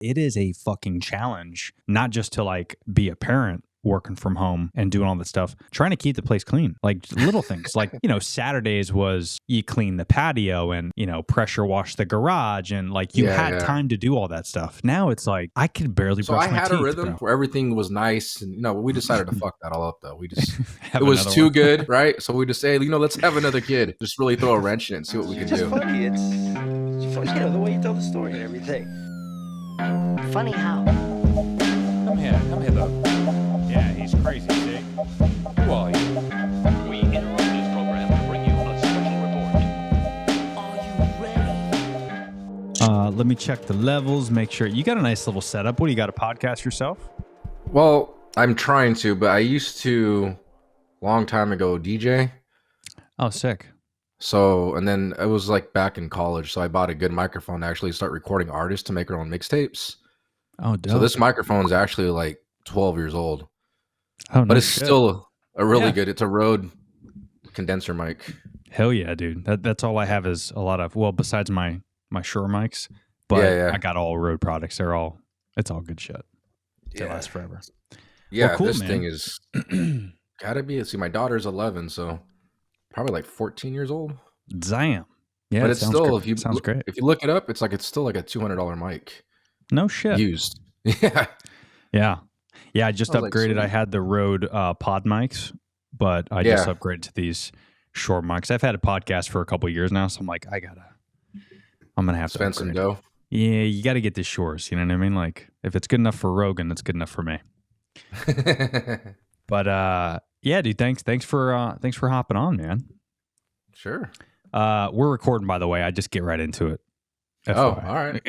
it is a fucking challenge, not just to like be a parent working from home and doing all this stuff, trying to keep the place clean, like little things like, Saturdays was you clean the patio and, pressure wash the garage. And like you had time to do all that stuff. Now it's like, I could barely brush my teeth. So I had a rhythm where everything was nice. And, we decided to fuck that all up though. We just, it was too good, right? So we just say, let's have another kid. Just really throw a wrench in and see what we can do. Funny. It's funny, the way you tell the story and everything. Funny how? Come here though. Yeah, he's crazy, see? Who are you? We interrupt this program to bring you a special report. Are you ready? Let me check the levels, make sure you got a nice little setup. What do you got, a podcast yourself? Well, I'm trying to, but I used to long time ago DJ. Oh, sick. So, and then it was like back in college. So I bought a good microphone to actually start recording artists to make our own mixtapes. Oh, dope. So this microphone is actually like 12 years old. Oh, but it's still a really good. It's a Rode condenser mic. Hell yeah, dude. That's all I have is a lot of, well, besides my Shure mics, but I got all Rode products. It's all good shit. They last forever. Yeah, well, cool, this man. thing is gotta be. See, my daughter's 11, so probably like 14 years old. Damn. Yeah, but it's still sounds great. If you look it up, it's still like a $200 mic. No shit. Used. Yeah. Yeah. Yeah, I just upgraded. I had the Rode pod mics, but I just upgraded to these Shure mics. I've had a podcast for a couple of years now, so I'm like, I'm going to have to spend some dough. Yeah, you got to get the Shures, you know what I mean? Like, if it's good enough for Rogan, it's good enough for me. But, yeah, dude, thanks for hopping on, man. Sure. We're recording, by the way. I just get right into it. FYI. Oh, all right.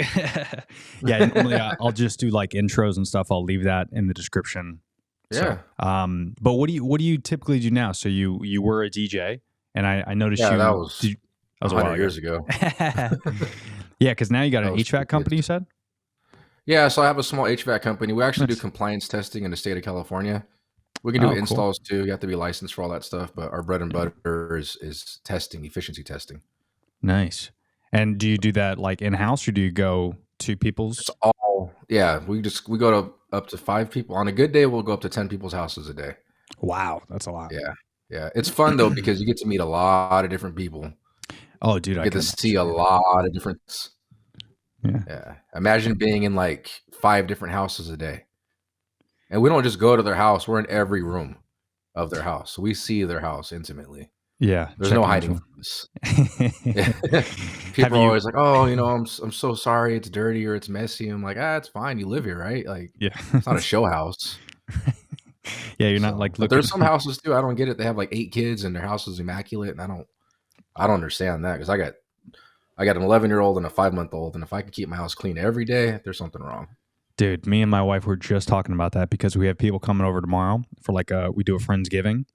Yeah, normally I'll just do like intros and stuff. I'll leave that in the description. Yeah. So, but what do you typically do now? So you were a DJ, and I noticed that was 100 years ago. Yeah, because now you got an HVAC company, you said? Yeah, so I have a small HVAC company. We actually do compliance testing in the state of California. We can do installs too. You have to be licensed for all that stuff, but our bread and butter is testing, efficiency testing. Nice. And do you do that like in-house, or do you go to people's? It's all, we go to up to 5 people. On a good day, we'll go up to 10 people's houses a day. Wow, that's a lot. Yeah. Yeah. It's fun though, because you get to meet a lot of different people. Oh, dude, I get to see a lot of different. Yeah. Imagine being in like 5 different houses a day. And we don't just go to their house. We're in every room of their house. So we see their house intimately. Yeah. There's no hiding from this. People are always like, oh, I'm so sorry it's dirty or it's messy. I'm like, it's fine. You live here, right? Like, it's not a show house. Yeah, you're not like looking. But there's some houses too. I don't get it. They have like 8 kids and their house is immaculate. And I don't understand that, because I got an 11-year-old and a 5-month-old. And if I can keep my house clean every day, there's something wrong. Dude, me and my wife were just talking about that, because we have people coming over tomorrow for like we do a Friendsgiving,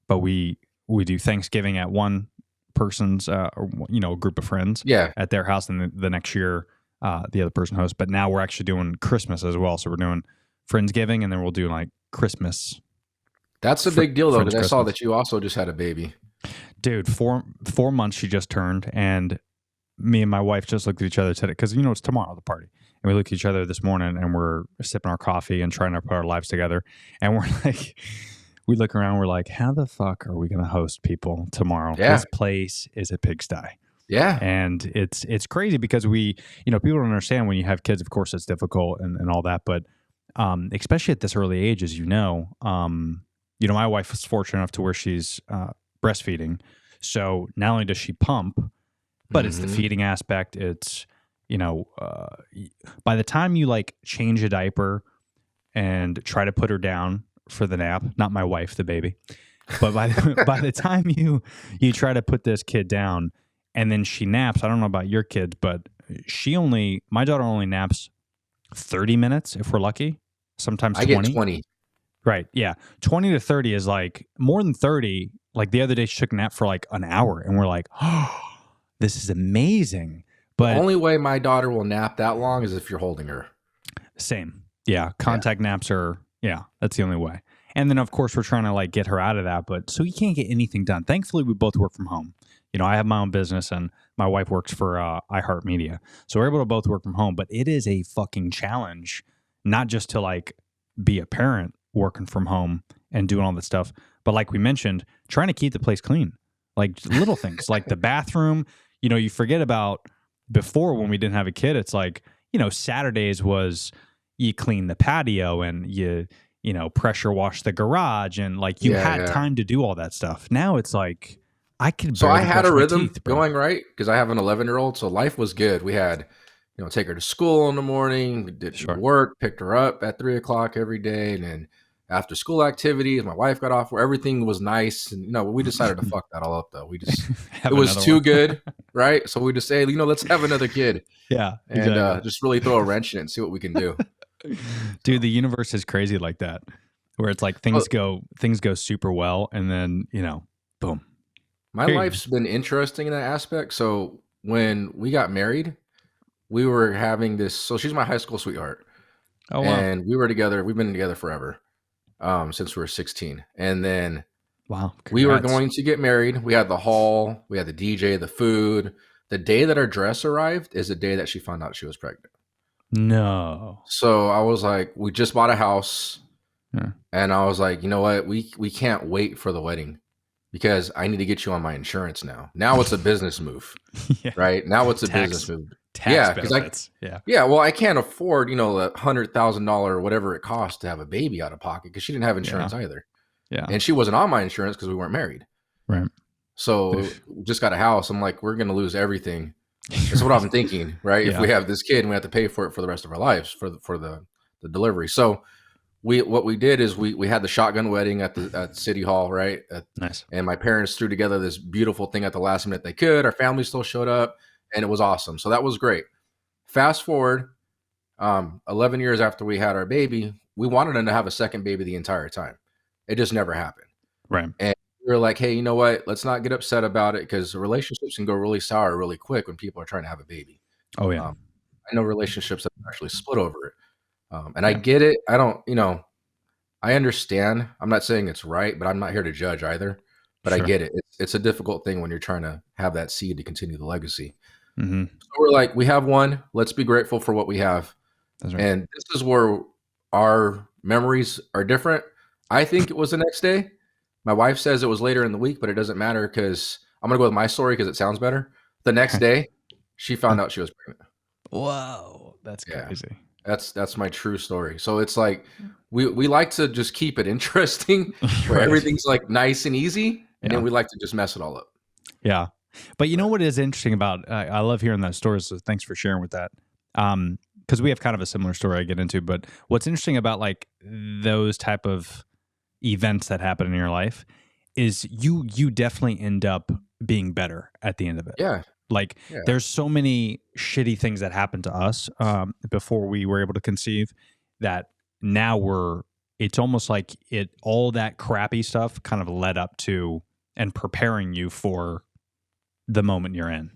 but we do Thanksgiving at one person's, a group of friends at their house, and the next year the other person hosts. But now we're actually doing Christmas as well. So we're doing Friendsgiving, and then we'll do like Christmas. That's a big deal though, because I saw that you also just had a baby. Dude, 4 months she just turned, and me and my wife just looked at each other today, because it's tomorrow, the party. And we looked at each other this morning, and we're sipping our coffee and trying to put our lives together. And we're like, we look around, we're like, how the fuck are we going to host people tomorrow? Yeah. This place is a pigsty. Yeah. And it's crazy, because people don't understand when you have kids, of course it's difficult and all that. But especially at this early age, as my wife was fortunate enough to where she's breastfeeding. So not only does she pump, but it's the feeding aspect. It's, by the time you like change a diaper and try to put her down for the nap, not my wife, the baby, but by the time you try to put this kid down and then she naps, I don't know about your kids, but my daughter only naps 30 minutes if we're lucky. Sometimes 20. I get 20. Right. Yeah. 20 to 30 is like more than 30. Like the other day she took a nap for like an hour, and we're like, oh, this is amazing. But the only way my daughter will nap that long is if you're holding her. Same. Yeah. Contact naps are, that's the only way. And then of course we're trying to like get her out of that, but so you can't get anything done. Thankfully we both work from home. I have my own business, and my wife works for iHeartMedia, so we're able to both work from home. But it is a fucking challenge, not just to like be a parent working from home and doing all this stuff, but like we mentioned, trying to keep the place clean, like little things like the bathroom. You know, you forget about before when we didn't have a kid. It's like, you know, Saturdays was you clean the patio and you pressure wash the garage, and like you had time to do all that stuff. Now it's like I could. So I had a rhythm going right because I have an 11-year-old, so life was good. We had, take her to school in the morning, we did work, picked her up at 3:00 every day, and then after school activities, my wife got off where everything was nice, and we decided to fuck that all up though. We just it was too good, right? So we just say, let's have another kid, and just really throw a wrench in it and see what we can do. Dude, the universe is crazy like that, where it's like things go super well, and then boom. My life's been interesting in that aspect. So when we got married, we were having this. So she's my high school sweetheart. Oh wow! And we were together. We've been together forever, since we were 16. And then wow, we were going to get married. We had the hall, we had the DJ, the food. The day that our dress arrived is the day that she found out she was pregnant. No. So I was like, we just bought a house, and I was like, you know what? We can't wait for the wedding because I need to get you on my insurance now. Now it's a business move, right? Now it's a business move. Tax benefits. Well, I can't afford, the $100,000 whatever it costs to have a baby out of pocket because she didn't have insurance either. Yeah, and she wasn't on my insurance because we weren't married. Right. So we just got a house. I'm like, we're gonna lose everything. That's what I'm thinking, right? If we have this kid and we have to pay for it for the rest of our lives for the delivery. So what we did is we had the shotgun wedding at City Hall, right? Nice. And my parents threw together this beautiful thing at the last minute they could. Our family still showed up, and it was awesome. So that was great. Fast forward, 11 years after we had our baby, we wanted them to have a second baby the entire time. It just never happened. Right. And we were like, hey, you know what? Let's not get upset about it because relationships can go really sour really quick when people are trying to have a baby. Oh, yeah. I know relationships that actually split over it. And I get it. I don't, I understand. I'm not saying it's right, but I'm not here to judge either. But I get it. It's a difficult thing when you're trying to have that seed to continue the legacy. Mm-hmm. So we're like, we have one. Let's be grateful for what we have. That's right. And this is where our memories are different. I think it was the next day. My wife says it was later in the week, but it doesn't matter because I'm going to go with my story because it sounds better. The next day, she found out she was pregnant. Whoa, that's crazy. That's my true story. So it's like we like to just keep it interesting where everything's like nice and easy, and then we like to just mess it all up. Yeah. But you know what is interesting about I love hearing that story, so thanks for sharing with that. Because we have kind of a similar story I get into, but what's interesting about like those type of events that happen in your life is you definitely end up being better at the end of it. Yeah. Like there's so many shitty things that happened to us before we were able to conceive that now it's almost like all that crappy stuff kind of led up to and preparing you for the moment you're in.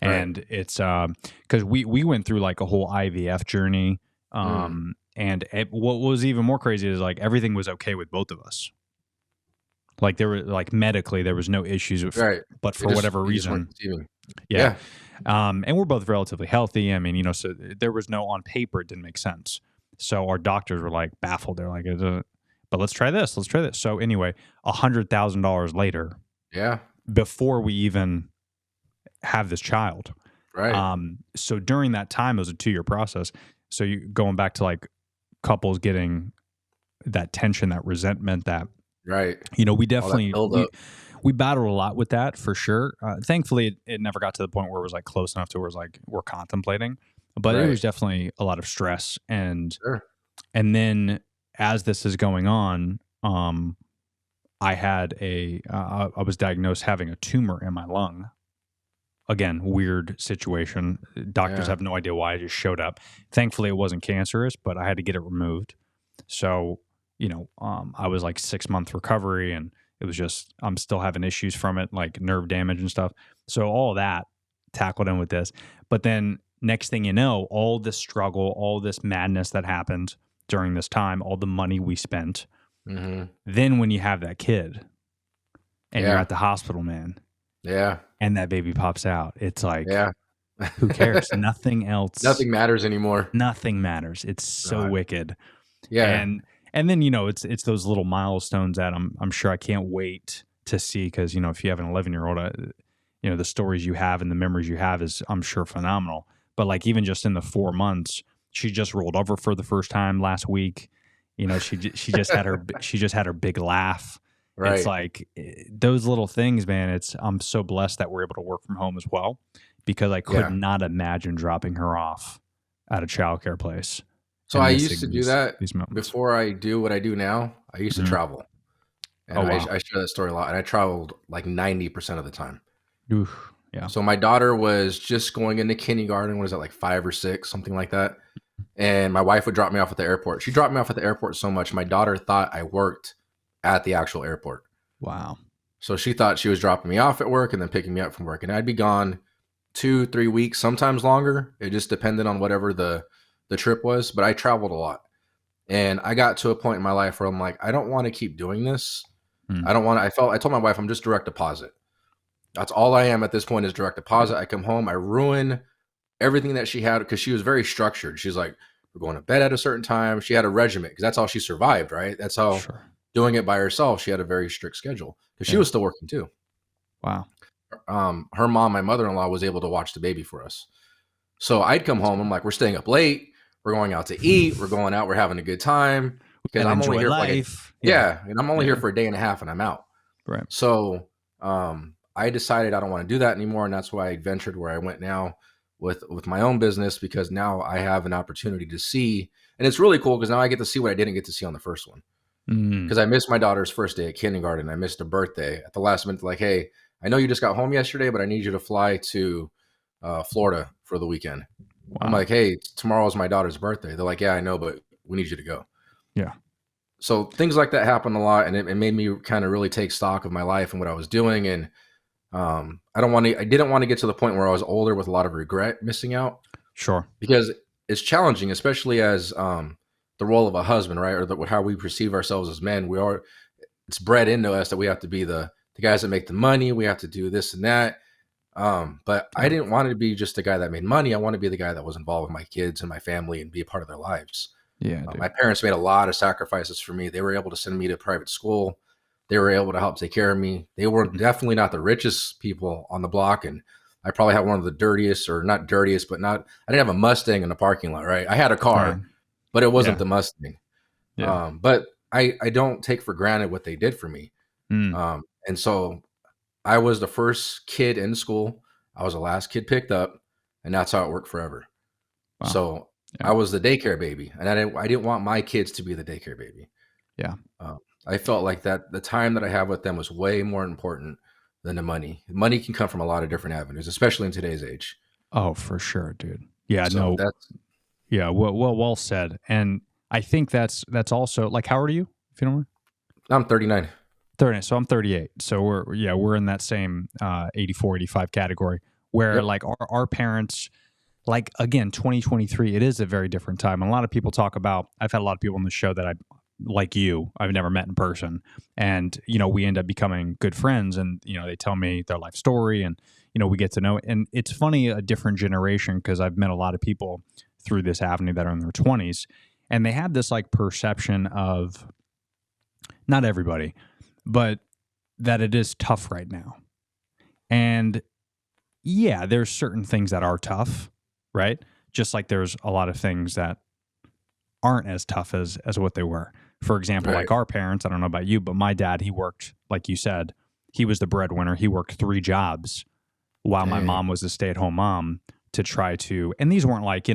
Right. And it's because we went through like a whole IVF journey. And what was even more crazy is like everything was okay with both of us. Like there were like medically there was no issues with, but for whatever reason, and we're both relatively healthy. I mean, so there was no on paper it didn't make sense. So our doctors were like baffled. They're like, but let's try this. Let's try this. So anyway, $100,000 later, before we even have this child, right? So during that time, it was a 2-year process. So you going back to like couples getting that tension, that resentment, that we definitely we battled a lot with that for sure. Thankfully, it never got to the point where it was like close enough to where it was like we're contemplating, but it was definitely a lot of stress. And then as this is going on, I had I was diagnosed having a tumor in my lung. Again, weird situation. Doctors have no idea why. It just showed up. Thankfully, it wasn't cancerous, but I had to get it removed. So, I was like 6-month recovery, and it was just, I'm still having issues from it, like nerve damage and stuff. So all that tackled in with this. But then next thing you know, all this struggle, all this madness that happened during this time, all the money we spent. Mm-hmm. Then when you have that kid and you're at the hospital, man, Yeah. and that baby pops out. It's like, Yeah. who cares? Nothing else. Nothing matters anymore. Nothing matters. It's so God. wicked. Yeah. And then, it's those little milestones that I'm sure I can't wait to see, because, if you have an 11-year-old, the stories you have and the memories you have is, I'm sure, phenomenal. But like, even just in the 4 months, she just rolled over for the first time last week. She just had her big laugh. Right. It's like those little things, man. I'm so blessed that we're able to work from home as well, because I could not imagine dropping her off at a childcare place. So I used to do that before I do what I do now. I used to travel. And I share that story a lot. And I traveled like 90% of the time. Oof, yeah. So my daughter was just going into kindergarten. What is that, like 5 or 6, something like that? And my wife would drop me off at the airport. She dropped me off at the airport so much, my daughter thought I worked at the actual airport. Wow. So she thought she was dropping me off at work and then picking me up from work. And I'd be gone 2-3 weeks, sometimes longer. It just depended on whatever the trip was. But I traveled a lot. And I got to a point in my life where I'm like, I don't want to keep doing this. I told my wife, I'm just direct deposit. That's all I am at this point, is direct deposit. I come home, I ruin everything that she had, because she was very structured. She's like, we're going to bed at a certain time. She had a regiment, because that's how she survived, right? That's how, doing it by herself, she had a very strict schedule, because she was still working too. Wow. Her mom, my mother-in-law, was able to watch the baby for us. So I'd come home, I'm like, we're staying up late, we're going out to eat, we're going out, we're having a good time, because I'm only here and I'm only here for a day and a half and I'm out. Right. So I decided I don't want to do that anymore, and that's why I ventured where I went now with my own business, because now I have an opportunity to see, and it's really cool because now I get to see what I didn't get to see on the first one. Because I missed my daughter's first day at kindergarten. I missed a birthday at the last minute. Like, hey, I know you just got home yesterday, but I need you to fly to Florida for the weekend. Wow. I'm like, hey, tomorrow's my daughter's birthday. They're like, yeah, I know, but we need you to go. Yeah. So things like that happen a lot, and it made me kind of really take stock of my life and what I was doing. And I didn't want to get to the point where I was older with a lot of regret missing out. Sure. Because it's challenging, especially as the role of a husband, right? Or how we perceive ourselves as men. It's bred into us that we have to be the guys that make the money. We have to do this and that. But I didn't want to be just the guy that made money. I want to be the guy that was involved with my kids and my family and be a part of their lives. Yeah. My parents made a lot of sacrifices for me. They were able to send me to private school. They were able to help take care of me. They were definitely not the richest people on the block. And I probably had one of the dirtiest, or not dirtiest, but I didn't have a Mustang in the parking lot, right? I had a car, but it wasn't the Mustang. Yeah. But I don't take for granted what they did for me. And so I was the first kid in school. I was the last kid picked up, and that's how it worked forever. Wow. So I was the daycare baby, and I didn't want my kids to be the daycare baby. Yeah. I felt like that the time that I have with them was way more important than the money. Money can come from a lot of different avenues, especially in today's age. Oh, for sure, dude. Yeah, So well said. And I think that's also, like, how old are you, if you don't mind? I'm 39. 30. So I'm 38. So we're in that same 84, 85 category where like our parents, like, again, 2023, it is a very different time. And a lot of people talk about, I've had a lot of people on the show that I've never met in person. And, we end up becoming good friends, and, they tell me their life story, and, we get to know. And it's funny, a different generation, because I've met a lot of people through this avenue that are in their 20s, and they have this like perception of, not everybody, but that it is tough right now. And yeah, there's certain things that are tough, right? Just like there's a lot of things that aren't as tough as what they were. For example, like our parents, I don't know about you, but my dad, he worked, like you said, he was the breadwinner. He worked 3 jobs while my mom was a stay-at-home mom to try to, and these weren't like,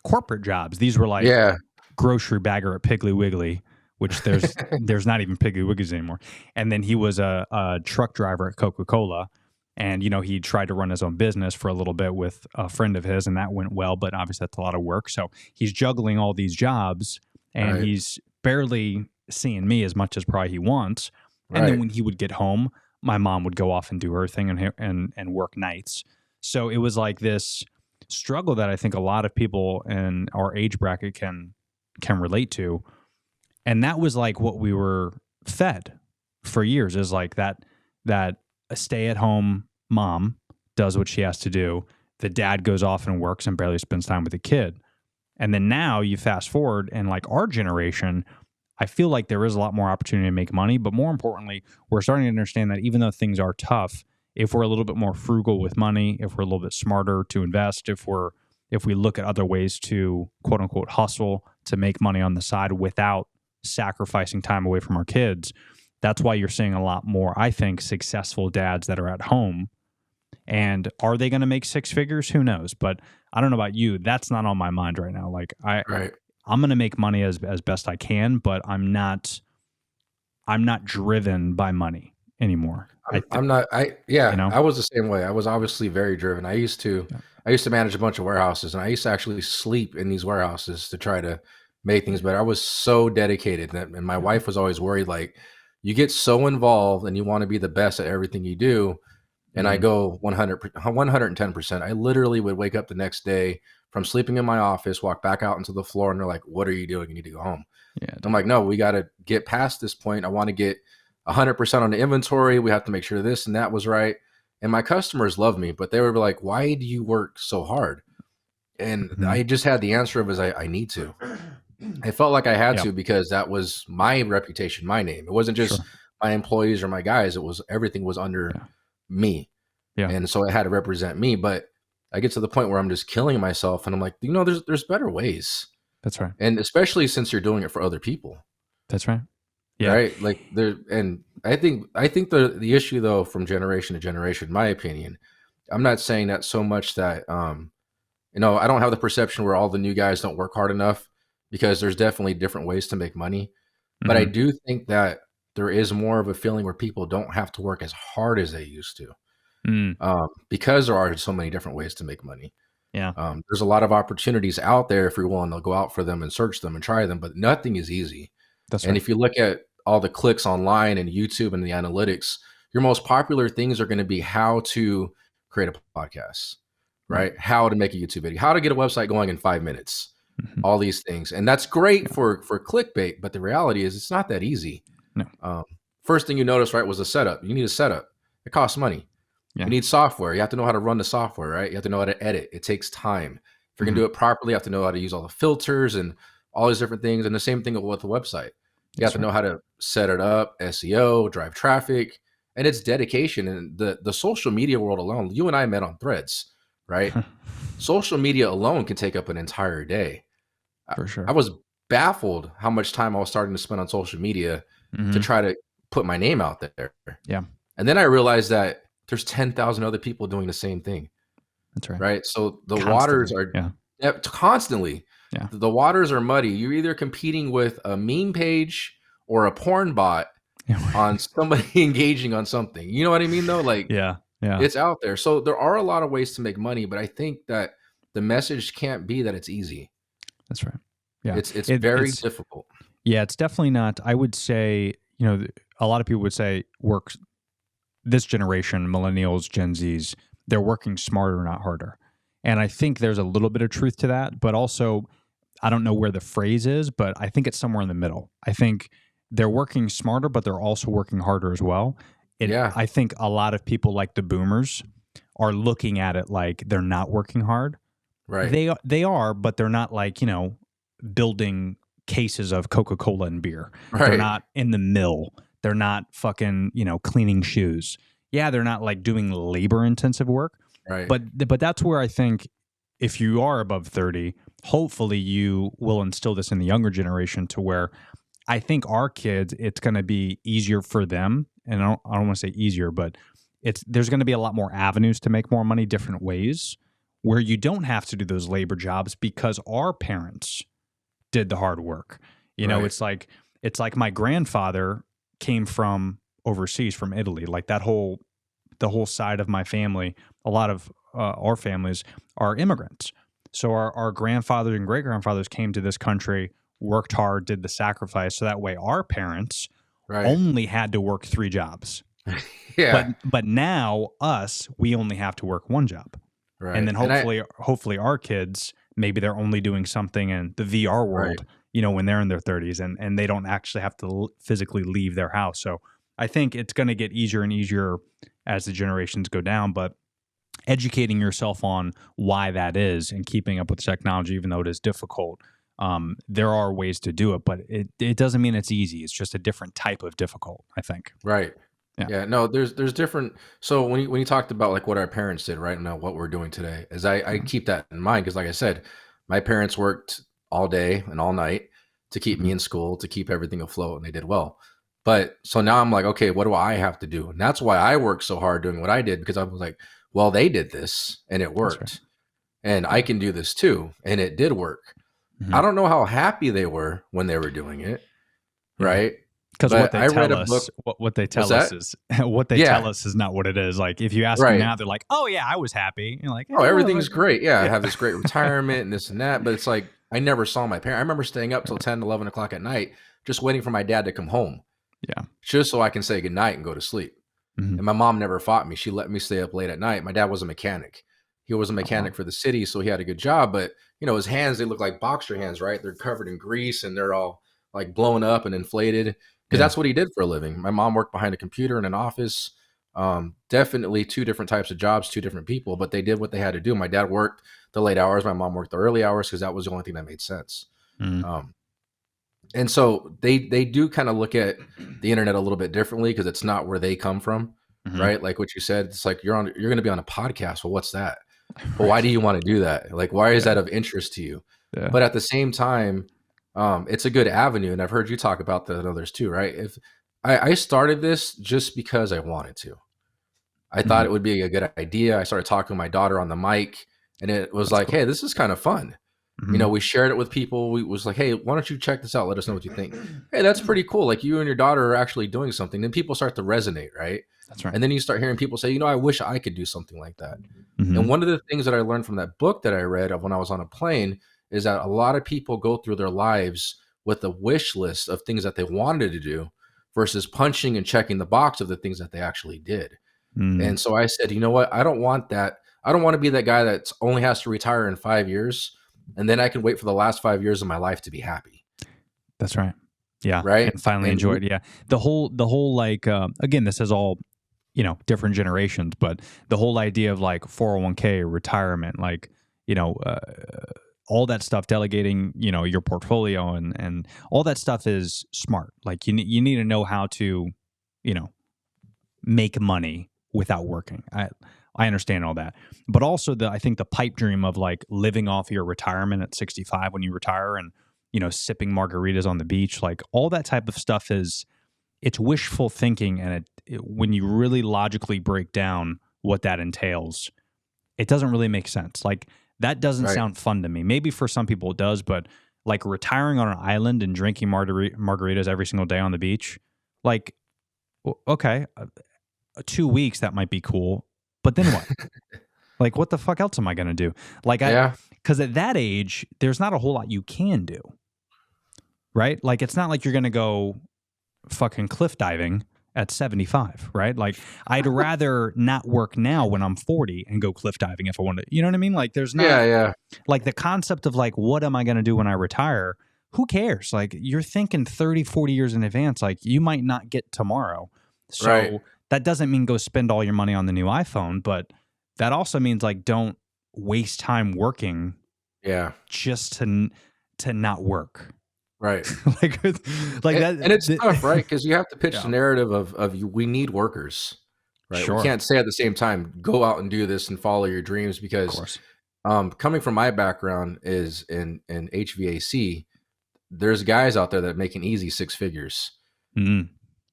corporate jobs. These were like grocery bagger at Piggly Wiggly, which there's not even Piggly Wigglies anymore. And then he was a truck driver at Coca-Cola. And, he tried to run his own business for a little bit with a friend of his, and that went well, but obviously that's a lot of work. So he's juggling all these jobs, and he's barely seeing me as much as probably he wants. And then when he would get home, my mom would go off and do her thing and work nights. So it was like this struggle that I think a lot of people in our age bracket can relate to. And that was like what we were fed for years, is like that a stay-at-home mom does what she has to do. The dad goes off and works and barely spends time with the kid. And then now you fast forward, and like our generation, I feel like there is a lot more opportunity to make money. But more importantly, we're starting to understand that even though things are tough, if we're a little bit more frugal with money, if we're a little bit smarter to invest, if we look at other ways to quote unquote hustle to make money on the side without sacrificing time away from our kids, that's why you're seeing a lot more, I think, successful dads that are at home. And are they going to make six figures? Who knows? But I don't know about you. That's not on my mind right now. Like I'm going to make money as best I can, but I'm not driven by money anymore. I'm not. I was the same way. I was obviously very driven. I used to manage a bunch of warehouses, and I used to actually sleep in these warehouses to try to make things better. I was so dedicated, and my wife was always worried, like, you get so involved and you want to be the best at everything you do. And I go 110%. I literally would wake up the next day from sleeping in my office, walk back out into the floor, and they're like, "What are you doing? You need to go home." Yeah, I'm like, "No, we got to get past this point. I want to get 100% on the inventory. We have to make sure this and that was right." And my customers love me, but they were like, "Why do you work so hard?" And I just had the answer of, I need to. I felt like I had to, because that was my reputation, my name. It wasn't just my employees or my guys. It was everything was under me. Yeah. And so it had to represent me. But I get to the point where I'm just killing myself, and I'm like, there's better ways. That's right. And especially since you're doing it for other people. That's right. Yeah. Right. Like and I think the issue, though, from generation to generation, in my opinion, I'm not saying that so much that I don't have the perception where all the new guys don't work hard enough, because there's definitely different ways to make money. But I do think that there is more of a feeling where people don't have to work as hard as they used to, because there are so many different ways to make money. Yeah. There's a lot of opportunities out there if you're willing to go out for them and search them and try them, but nothing is easy. That's right. And if you look at all the clicks online and YouTube and the analytics, your most popular things are going to be how to create a podcast, right? How to make a YouTube video, how to get a website going in 5 minutes, all these things. And that's great for clickbait, but the reality is it's not that easy. No. First thing you notice, right, was the setup. You need a setup. It costs money. Yeah. You need software. You have to know how to run the software, right? You have to know how to edit. It takes time. If you're going to do it properly, you have to know how to use all the filters and all these different things. And the same thing with the website. You have to know how to set it up, SEO, drive traffic, and it's dedication. And the social media world alone, you and I met on Threads, right? Social media alone can take up an entire day. For sure. I was baffled how much time I was starting to spend on social media to try to put my name out there. Yeah. And then I realized that there's 10,000 other people doing the same thing. That's right. Right. So the waters are constantly. Yeah. The waters are muddy. You're either competing with a meme page or a porn bot on somebody engaging on something. You know what I mean, though? Like, it's out there. So there are a lot of ways to make money, but I think that the message can't be that it's easy. That's right. Yeah. It's very difficult. Yeah, it's definitely not. I would say, a lot of people would say this generation, millennials, Gen Zs, they're working smarter, not harder. And I think there's a little bit of truth to that, but also I don't know where the phrase is, but I think it's somewhere in the middle. I think they're working smarter, but they're also working harder as well. I think a lot of people like the boomers are looking at it like they're not working hard. Right. They are, but they're not like, building cases of Coca-Cola and beer. Right. They're not in the mill. They're not fucking, cleaning shoes. Yeah, they're not like doing labor-intensive work. Right. But that's where I think if you are above 30, hopefully you will instill this in the younger generation to where I think our kids, it's going to be easier for them. And I don't want to say easier, but there's going to be a lot more avenues to make more money, different ways, where you don't have to do those labor jobs because our parents did the hard work. It's like my grandfather came from overseas, from Italy. Like the whole side of my family, a lot of our families are immigrants. So our grandfathers and great-grandfathers came to this country, worked hard, did the sacrifice. So that way our parents only had to work 3 jobs. Yeah. But now we only have to work 1 job. Right. And then hopefully our kids, maybe they're only doing something in the VR world, when they're in their 30s and they don't actually have to physically leave their house. So I think it's going to get easier and easier, as the generations go down. But educating yourself on why that is and keeping up with technology, even though it is difficult, there are ways to do it, but it doesn't mean it's easy. It's just a different type of difficult, I think. Right. Yeah. No, there's different. So when you talked about like what our parents did, right now, what we're doing today, is I keep that in mind because, like I said, my parents worked all day and all night to keep me in school, to keep everything afloat, and they did well. But so now I'm like, okay, what do I have to do? And that's why I worked so hard doing what I did, because I was like, well, they did this and it worked, right. and I can do this too, and it did work. I don't know how happy they were when they were doing it, right? Because what they I tell read a us, book. what they tell What's us is what they tell us is not what it is. Like if you ask them Right. now, they're like, "Oh yeah, I was happy." You're like, Oh, everything's like, great. Yeah, I have this great retirement and this and that. But it's like I never saw my parents. I remember staying up till 10, 11 o'clock at night, just waiting for my dad to come home. Yeah. Just so I can say goodnight and go to sleep. And my mom never fought me. She let me stay up late at night. My dad was a mechanic. He was a mechanic for the city, so he had a good job. But, you know, his hands, they look like boxer hands, right? They're covered in grease and they're all like blown up and inflated because that's what he did for a living. My mom worked behind a computer in an office. Definitely two different types of jobs, two different people, but they did what they had to do. My dad worked the late hours. My mom worked the early hours because that was the only thing that made sense. And so they do kind of look at the internet a little bit differently because it's not where they come from, right? Like what you said, it's like you're going to be on a podcast. Well, what's that? Well, why do you want to do that? Like, why is that of interest to you? Yeah. But at the same time, it's a good avenue, and I've heard you talk about that and others too, right? If I started this just because I wanted to, I thought it would be a good idea. I started talking to my daughter on the mic, and it was like, cool. Hey, this is kind of fun. You know, we shared it with people. We was like, hey, why don't you check this out? Let us know what you think. Hey, that's pretty cool. Like you and your daughter are actually doing something. Then people start to resonate, right? That's right. And then you start hearing people say, you know, I wish I could do something like that. And one of the things that I learned from that book that I read of when I was on a plane is that a lot of people go through their lives with a wish list of things that they wanted to do versus punching and checking the box of the things that they actually did. And so I said, you know what? I don't want that. I don't want to be that guy that only has to retire in 5 years. And then I can wait for the last 5 years of my life to be happy. That's right. Yeah. Right. And finally enjoy it. Yeah. The whole like, again, this is all, you know, different generations, but the whole idea of like 401k, retirement, like, you know, all that stuff, delegating, you know, your portfolio and all that stuff is smart. Like you need to know how to, you know, make money without working. I understand all that, but also I think the pipe dream of like living off your retirement at 65 when you retire and, you know, sipping margaritas on the beach, like all that type of stuff it's wishful thinking. And when you really logically break down what that entails, it doesn't really make sense. Like that doesn't sound fun to me. Maybe for some people it does, but like retiring on an island and drinking margaritas every single day on the beach, like, okay, 2 weeks, that might be cool. But then what? Like, what the fuck else am I going to do? Like, because at that age, there's not a whole lot you can do, right? Like, it's not like you're going to go fucking cliff diving at 75, right? Like, I'd rather not work now when I'm 40 and go cliff diving if I want to. You know what I mean? Like, there's not, like, the concept of like, what am I going to do when I retire? Who cares? Like, you're thinking 30, 40 years in advance. Like, you might not get tomorrow. So that doesn't mean go spend all your money on the new iPhone, but that also means like don't waste time working just to not work. Right. like that. And it's tough, right? Because you have to pitch the narrative of we need workers, right? Sure. We can't say at the same time, go out and do this and follow your dreams because coming from my background is in HVAC, there's guys out there that make an easy 6 figures.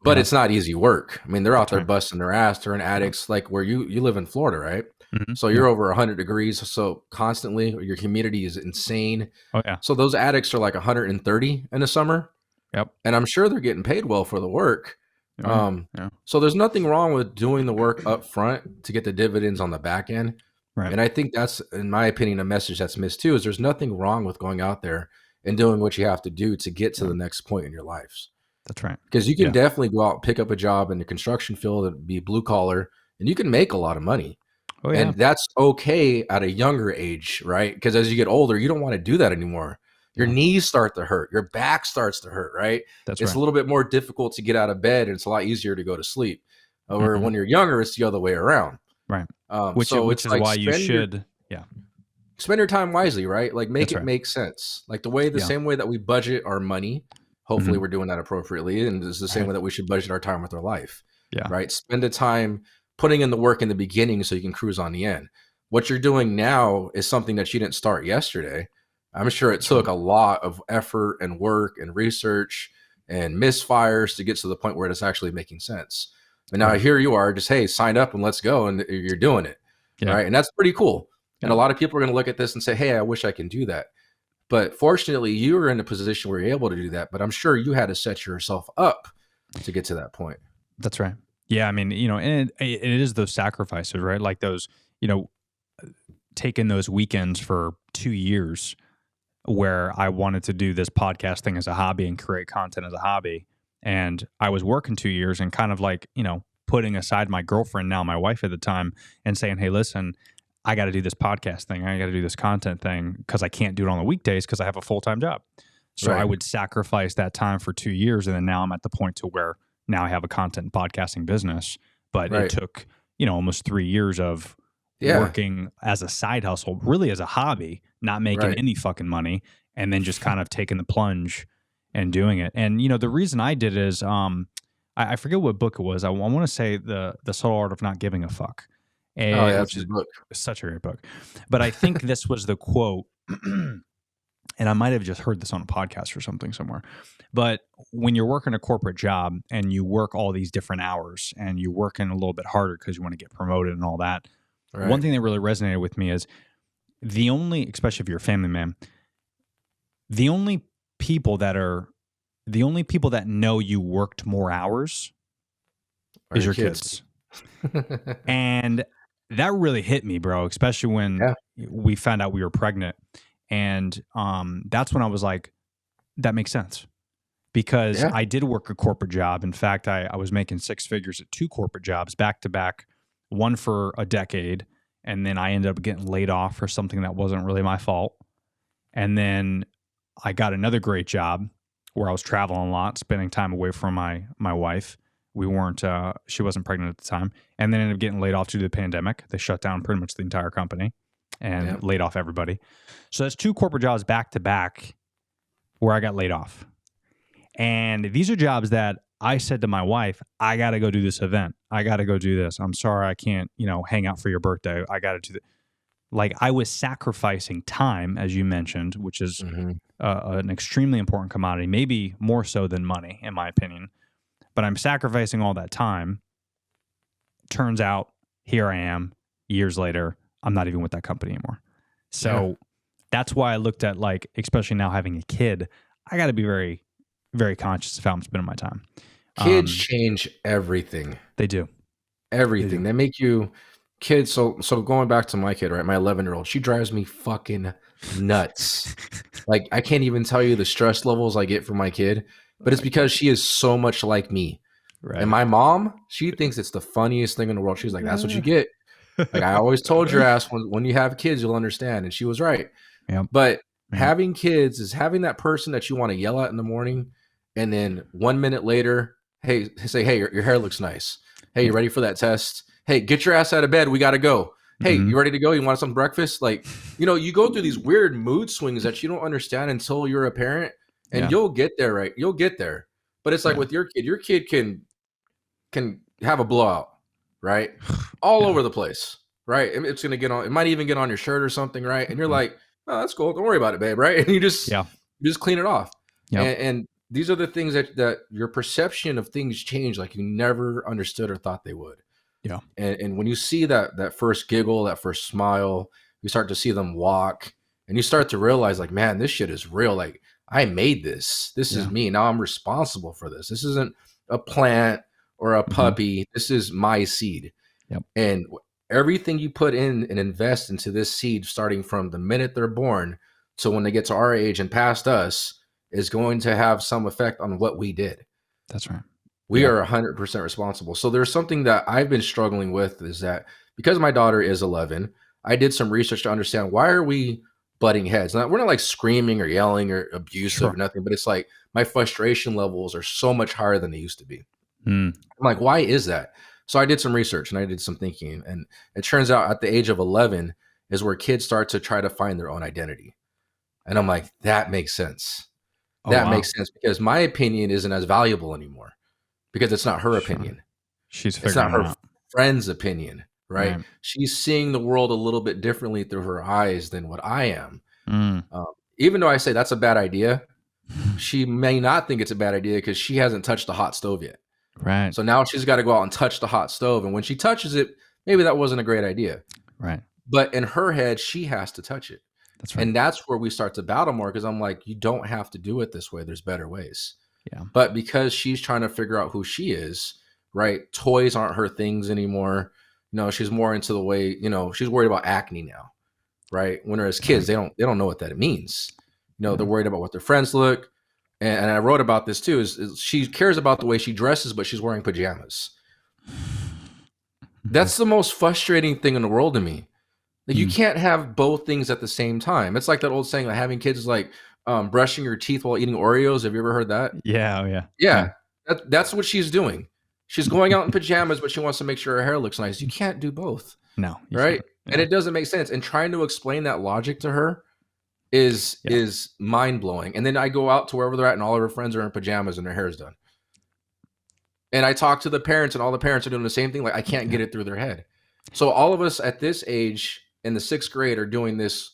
But it's not easy work. I mean, they're out there busting their ass. They're in attics like where you live in Florida, right? So you're over 100 degrees. So constantly your humidity is insane. Oh, yeah. So those attics are like 130 in the summer. Yep. And I'm sure they're getting paid well for the work. So there's nothing wrong with doing the work up front to get the dividends on the back end. Right. And I think that's, in my opinion, a message that's missed too, is there's nothing wrong with going out there and doing what you have to do to get to the next point in your lives. That's right. Because you can definitely go out and pick up a job in the construction field and be blue collar, and you can make a lot of money. Oh, yeah. And that's okay at a younger age, right? Because as you get older, you don't want to do that anymore. Your knees start to hurt. Your back starts to hurt, right? It's a little bit more difficult to get out of bed, and it's a lot easier to go to sleep. Or when you're younger, it's the other way around. Right. Which is like why you should. Spend your time wisely, right? Like make That's it right. make sense. Like the same way that we budget our money. Hopefully we're doing that appropriately. And it's the same way that we should budget our time with our life. Yeah. Right. Spend the time putting in the work in the beginning so you can cruise on the end. What you're doing now is something that you didn't start yesterday. I'm sure it took a lot of effort and work and research and misfires to get to the point where it's actually making sense. And now here you are, just, hey, sign up and let's go. And you're doing it. Yeah. Right. And that's pretty cool. Yeah. And a lot of people are going to look at this and say, hey, I wish I can do that. But fortunately, you were in a position where you're able to do that. But I'm sure you had to set yourself up to get to that point. That's right. Yeah. I mean, and it is those sacrifices, right? Like those, taking those weekends for 2 years where I wanted to do this podcast thing as a hobby and create content as a hobby. And I was working 2 years and kind of like, putting aside my girlfriend, now my wife at the time, and saying, hey, listen, I got to do this podcast thing. I got to do this content thing because I can't do it on the weekdays because I have a full-time job. So I would sacrifice that time for 2 years. And then now I'm at the point to where now I have a content and podcasting business, but it took, almost 3 years of working as a side hustle, really as a hobby, not making any fucking money, and then just kind of taking the plunge and doing it. And, the reason I did it is, I forget what book it was. I want to say the Subtle Art of Not Giving a Fuck. And, that's his book. Such a great book. But I think this was the quote, and I might have just heard this on a podcast or something somewhere. But when you're working a corporate job and you work all these different hours and you're working a little bit harder because you want to get promoted and all that, one thing that really resonated with me is especially if you're a family man, the only people that know you worked more hours is your kids. And that really hit me, bro, especially when we found out we were pregnant. And that's when I was like, that makes sense. Because I did work a corporate job. In fact, I was making six figures at 2 corporate jobs back to back, one for a decade. And then I ended up getting laid off for something that wasn't really my fault. And then I got another great job where I was traveling a lot, spending time away from my wife. We weren't, she wasn't pregnant at the time. And then ended up getting laid off due to the pandemic. They shut down pretty much the entire company and laid off everybody. So that's 2 corporate jobs back to back where I got laid off. And these are jobs that I said to my wife, I got to go do this event. I got to go do this. I'm sorry I can't, hang out for your birthday. I got to do that. Like I was sacrificing time, as you mentioned, which is an extremely important commodity, maybe more so than money, in my opinion. But I'm sacrificing all that time. Turns out, here I am, years later, I'm not even with that company anymore. So that's why I looked at, like, especially now having a kid, I got to be very, very conscious of how I'm spending my time. Kids change everything. They do. Everything. They make you kids. So going back to my kid, right? My 11-year-old, she drives me fucking nuts. Like I can't even tell you the stress levels I get from my kid, but it's because she is so much like me. Right. And my mom, she thinks it's the funniest thing in the world. She's like, that's what you get. Like I always told your ass, when you have kids, you'll understand. And she was right. Yeah. But having kids is having that person that you want to yell at in the morning. And then 1 minute later, hey, your hair looks nice. Hey, you ready for that test? Hey, get your ass out of bed. We got to go. Hey, you ready to go? You want some breakfast? Like, you go through these weird mood swings that you don't understand until you're a parent, and you'll get there, right? You'll get there. But it's like with your kid can have a blowout, right? All over the place, right? It's going to get on. It might even get on your shirt or something, right? And you're like, oh, that's cool. Don't worry about it, babe, right? And you just clean it off. Yep. And these are the things that your perception of things change like you never understood or thought they would. Yeah. And when you see that first giggle, that first smile, you start to see them walk and you start to realize like, man, this shit is real. Like I made this. This is me. Now I'm responsible for this. This isn't a plant or a puppy. This is my seed. Yep. And everything you put in and invest into this seed, starting from the minute they're born to when they get to our age and past us, is going to have some effect on what we did. That's right. We are 100% responsible. So there's something that I've been struggling with is that because my daughter is 11, I did some research to understand why are we butting heads. Now, we're not like screaming or yelling or abusive or nothing, but it's like my frustration levels are so much higher than they used to be. I'm like, why is that? So I did some research and I did some thinking, and it turns out at the age of 11 is where kids start to try to find their own identity. And I'm like, that makes sense. That makes sense, because my opinion isn't as valuable anymore because it's not her opinion. She's It's not figuring her it out. friend's opinion, right? Right. She's seeing the world a little bit differently through her eyes than what I am. Mm. Even though I say that's a bad idea, she may not think it's a bad idea because she hasn't touched the hot stove yet. Right. So now she's got to go out and touch the hot stove. And when she touches it, maybe that wasn't a great idea. Right. But in her head, she has to touch it. That's right. And that's where we start to battle more, because I'm like, you don't have to do it this way. There's better ways. Yeah. But because she's trying to figure out who she is, right? Toys aren't her things anymore. She's more into the way, she's worried about acne now, right? When they're as kids, they don't know what that means. They're worried about what their friends look. And I wrote about this too, is she cares about the way she dresses, but she's wearing pajamas. That's the most frustrating thing in the world to me. Like, you can't have both things at the same time. It's like that old saying, like having kids is like brushing your teeth while eating Oreos. Have you ever heard that? Yeah. Oh, yeah. Yeah. That's what she's doing. She's going out in pajamas, but she wants to make sure her hair looks nice. You can't do both. No. Right? Yeah. And it doesn't make sense. And trying to explain that logic to her is mind blowing. And then I go out to wherever they're at, and all of her friends are in pajamas and their hair is done. And I talk to the parents, and all the parents are doing the same thing. Like, I can't get it through their head. So all of us at this age in the 6th grade are doing this.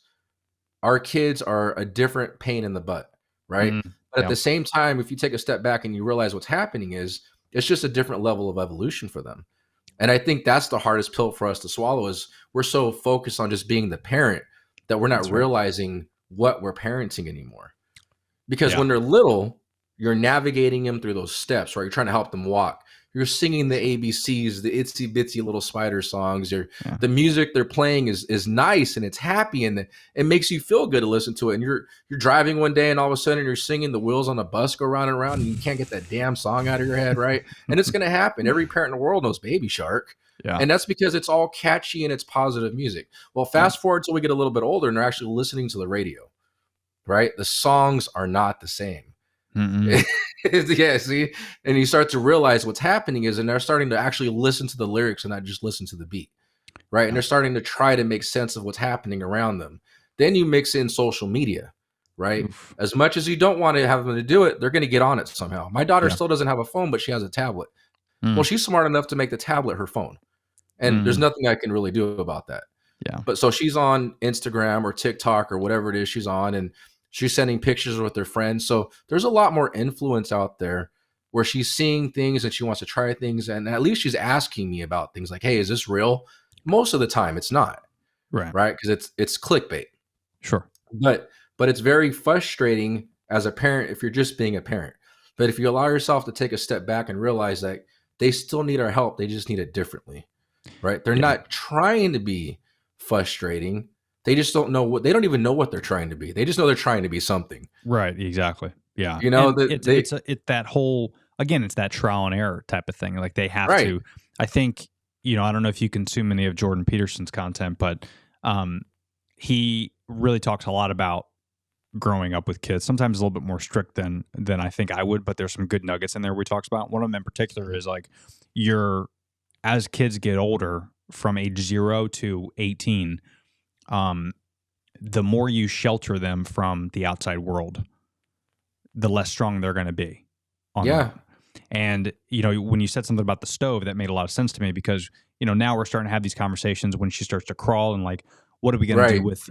Our kids are a different pain in the butt, right? But at the same time, if you take a step back and you realize what's happening is it's just a different level of evolution for them. And I think that's the hardest pill for us to swallow, is we're so focused on just being the parent that we're not realizing what we're parenting anymore. Because when they're little, you're navigating them through those steps, right? You're trying to help them walk. You're singing the ABCs, the itsy bitsy little spider songs. The music they're playing is nice and it's happy, and it makes you feel good to listen to it. And you're driving one day, and all of a sudden you're singing the wheels on a bus go round and round, and you can't get that damn song out of your head, right? And it's going to happen. Every parent in the world knows Baby Shark. Yeah. And that's because it's all catchy and it's positive music. Well, fast forward till we get a little bit older and they're actually listening to the radio, right? The songs are not the same. Yeah, see? And you start to realize what's happening is, and they're starting to actually listen to the lyrics and not just listen to the beat, right? And they're starting to try to make sense of what's happening around them. Then you mix in social media, right? Oof. As much as you don't want to have them to do it, they're going to get on it somehow. My daughter still doesn't have a phone, but she has a tablet. Well, she's smart enough to make the tablet her phone. And there's nothing I can really do about that. Yeah. But so she's on Instagram or TikTok or whatever it is she's on, and she's sending pictures with her friends. So there's a lot more influence out there where she's seeing things and she wants to try things. And at least she's asking me about things like, hey, is this real? Most of the time it's not. Right. Because it's clickbait. Sure. But it's very frustrating as a parent if you're just being a parent. But if you allow yourself to take a step back and realize that they still need our help, they just need it differently. Right. They're not trying to be frustrating. They just don't know they don't even know what they're trying to be. They just know they're trying to be something. Right. Exactly. Yeah. It's that whole, again, it's that trial and error type of thing. Like they have to, I think, I don't know if you consume any of Jordan Peterson's content, but he really talks a lot about growing up with kids, sometimes a little bit more strict than I think I would, but there's some good nuggets in there where he talks about. One of them in particular is like as kids get older, from age 0 to 18, the more you shelter them from the outside world, the less strong they're going to be. And, when you said something about the stove, that made a lot of sense to me because, now we're starting to have these conversations when she starts to crawl and like, what are we going to do with,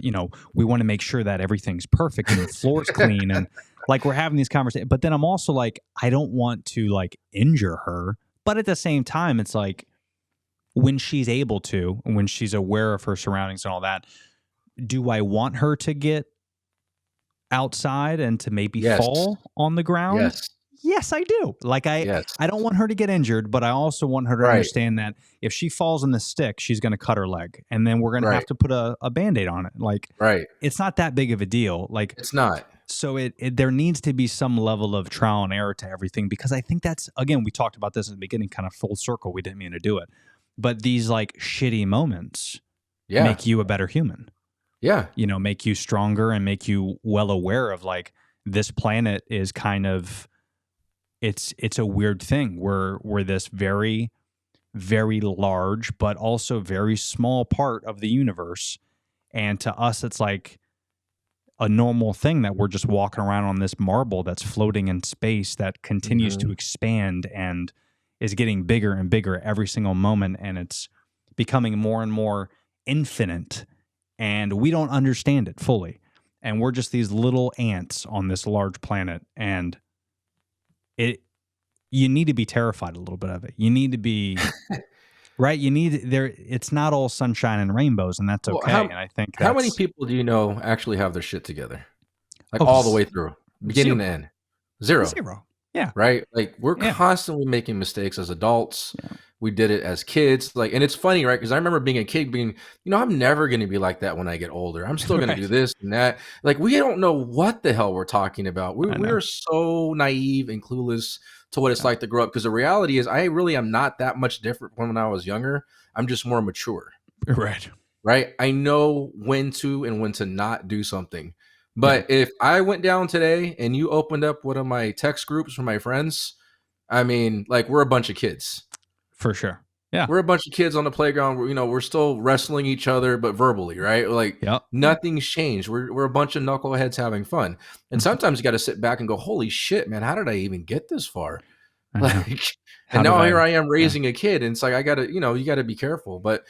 we want to make sure that everything's perfect and the floor's clean. And like, we're having these conversations, but then I'm also like, I don't want to like injure her. But at the same time, it's like, when she's able to, when she's aware of her surroundings and all that, do I want her to get outside and to maybe fall on the ground? Yes, I do. Like I don't want her to get injured, but I also want her to understand that if she falls in the stick, she's going to cut her leg, and then we're going to have to put a Band-Aid on it. Like, it's not that big of a deal. Like, it's not. So there needs to be some level of trial and error to everything, because I think that's, again, we talked about this at the beginning, kind of full circle. We didn't mean to do it. But these like shitty moments make you a better human. Yeah. Make you stronger and make you well aware of like, this planet is kind of, it's a weird thing. We're this very very large, but also very small part of the universe. And to us, it's like a normal thing that we're just walking around on this marble that's floating in space that continues to expand and is getting bigger and bigger every single moment. And it's becoming more and more infinite. And we don't understand it fully. And we're just these little ants on this large planet. And you need to be terrified a little bit of it. You need to be right. It's not all sunshine and rainbows, and that's okay. And I think how many people do you know actually have their shit together? Like all the way through, beginning to end? Zero. Yeah. Right. Like we're constantly making mistakes as adults. Yeah. We did it as kids. Like, and it's funny, right? Because I remember being a kid I'm never going to be like that when I get older. I'm still going to do this and that. Like, we don't know what the hell we're talking about. We're so naive and clueless to what it's like to grow up. Because the reality is, I really am not that much different from when I was younger. I'm just more mature. Right. I know when to and when to not do something. But if I went down today and you opened up one of my text groups for my friends, I mean, like, we're a bunch of kids. For sure. Yeah. We're a bunch of kids on the playground. We're still wrestling each other, but verbally, right? Like, nothing's changed. We're a bunch of knuckleheads having fun. And sometimes you got to sit back and go, holy shit, man, how did I even get this far? Like, and now here I am raising a kid. And it's like, you got to be careful. But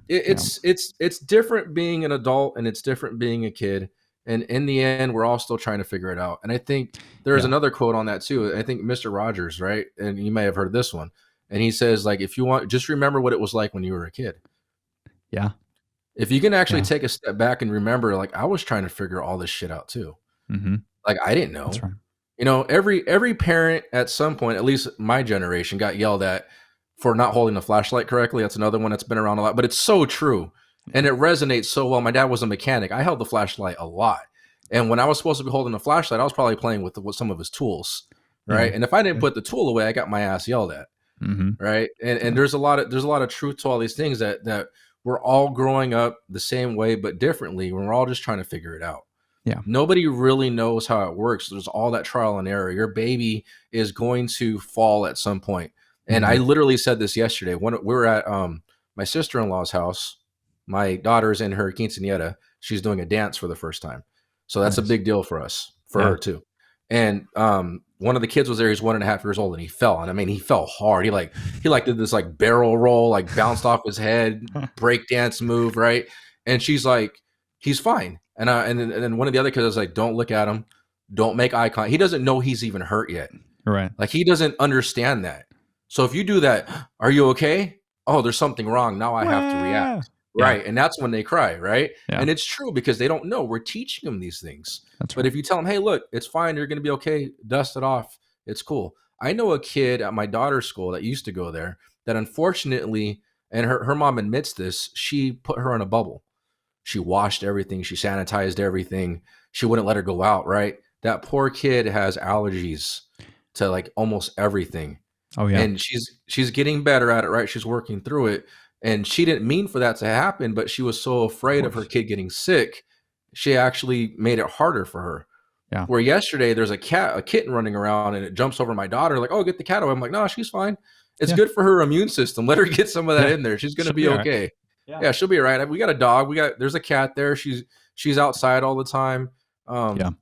it's different being an adult and it's different being a kid. And in the end, we're all still trying to figure it out. And I think there's another quote on that too. I think Mr. Rogers, right? And you may have heard this one. And he says, like, if you want, just remember what it was like when you were a kid. Yeah. If you can actually take a step back and remember, like, I was trying to figure all this shit out too. Like, I didn't know. That's right. Every parent at some point, at least my generation, got yelled at for not holding the flashlight correctly. That's another one that's been around a lot, but it's so true. And it resonates so well. My dad was a mechanic. I held the flashlight a lot. And when I was supposed to be holding the flashlight, I was probably playing with some of his tools. Right. And if I didn't put the tool away, I got my ass yelled at. Right. And there's a lot of truth to all these things that we're all growing up the same way, but differently when we're all just trying to figure it out. Yeah. Nobody really knows how it works. There's all that trial and error. Your baby is going to fall at some point. And I literally said this yesterday when we were at my sister-in-law's house. My daughter's in her quinceañera. She's doing a dance for the first time. So that's a big deal for us, for her too. And one of the kids was there. He's 1.5 years old, and he fell. And I mean, he fell hard. He did this like barrel roll, like bounced off his head, break dance move, right? And she's like, he's fine. And then one of the other kids was like, don't look at him, don't make eye contact. He doesn't know he's even hurt yet, right? Like he doesn't understand that. So if you do that, are you okay? Oh, there's something wrong. Now I have to react. Right. And that's when they cry. Right. Yeah. And it's true because they don't know. We're teaching them these things. But if you tell them, hey, look, it's fine. You're going to be okay. Dust it off. It's cool. I know a kid at my daughter's school that used to go there that unfortunately, and her mom admits this, she put her in a bubble. She washed everything. She sanitized everything. She wouldn't let her go out. Right. That poor kid has allergies to like almost everything. Oh, yeah. And she's getting better at it. Right. She's working through it. And she didn't mean for that to happen, but she was so afraid of her kid getting sick, she actually made it harder for her. Yeah. Where yesterday there's a kitten running around and it jumps over my daughter, like, oh, get the cat away. I'm like, no, she's fine. It's good for her immune system. Let her get some of that in there. She's gonna be okay. Right. Yeah, she'll be all right. We got a dog. There's a cat there. She's outside all the time.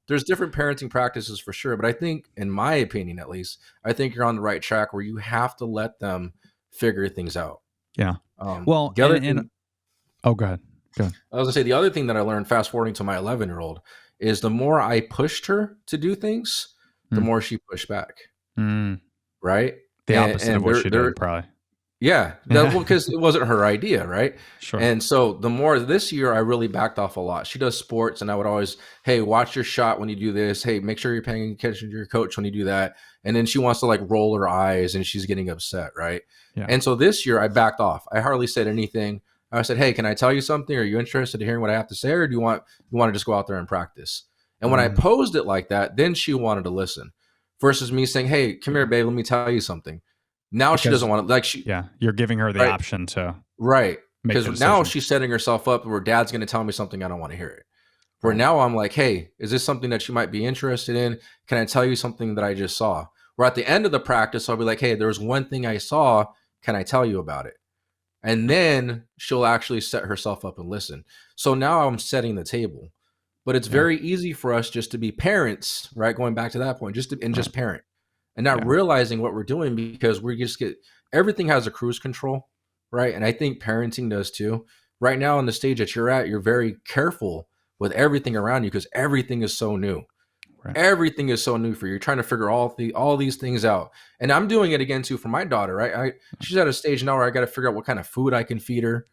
There's different parenting practices for sure, but I think, in my opinion at least, I think you're on the right track where you have to let them figure things out. Yeah. Well, the other thing, go ahead. I was gonna say the other thing that I learned fast forwarding to my 11-year-old is the more I pushed her to do things, the more she pushed back. Right. The opposite of what she did, probably. Yeah, because it wasn't her idea, right? Sure. And so the more this year, I really backed off a lot. She does sports, and I would always, hey, watch your shot when you do this. Hey, make sure you're paying attention to your coach when you do that. And then she wants to like roll her eyes, and she's getting upset, right? Yeah. And so this year, I backed off. I hardly said anything. I said, hey, can I tell you something? Are you interested in hearing what I have to say, or do you want to just go out there and practice? And when I posed it like that, then she wanted to listen. Versus me saying, hey, come here, babe, let me tell you something. Now she doesn't want to, you're giving her the option to. Right. Because now she's setting herself up where dad's going to tell me something, I don't want to hear it. Where now I'm like, hey, is this something that you might be interested in? Can I tell you something that I just saw? Where at the end of the practice, I'll be like, hey, there was one thing I saw. Can I tell you about it? And then she'll actually set herself up and listen. So now I'm setting the table. But it's very easy for us just to be parents, right? Going back to that point, just parent and not realizing what we're doing, because we just everything has a cruise control, right? And I think parenting does too. Right now in the stage that you're at, you're very careful with everything around you because everything is so new. Right. Everything is so new for you. You're trying to figure all these things out. And I'm doing it again too for my daughter, right? She's at a stage now where I got to figure out what kind of food I can feed her.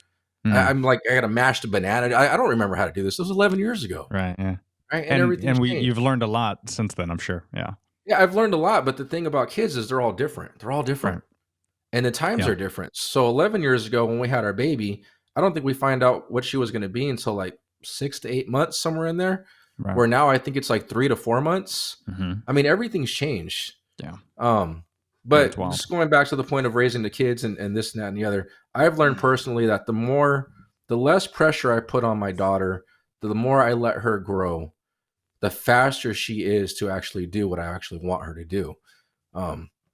I'm like, I got to mash the banana. I don't remember how to do this. This was 11 years ago. Right. Yeah. Right. And you've learned a lot since then, I'm sure. Yeah. Yeah. I've learned a lot. But the thing about kids is they're all different. Right. And the times are different. So 11 years ago, when we had our baby, I don't think we find out what she was going to be until like 6 to 8 months, somewhere in there. Right. Where now I think it's like 3 to 4 months. Mm-hmm. I mean, everything's changed. Yeah. But just going back to the point of raising the kids and this and that and the other, I've learned personally that the less pressure I put on my daughter, the more I let her grow, the faster she is to actually do what I actually want her to do,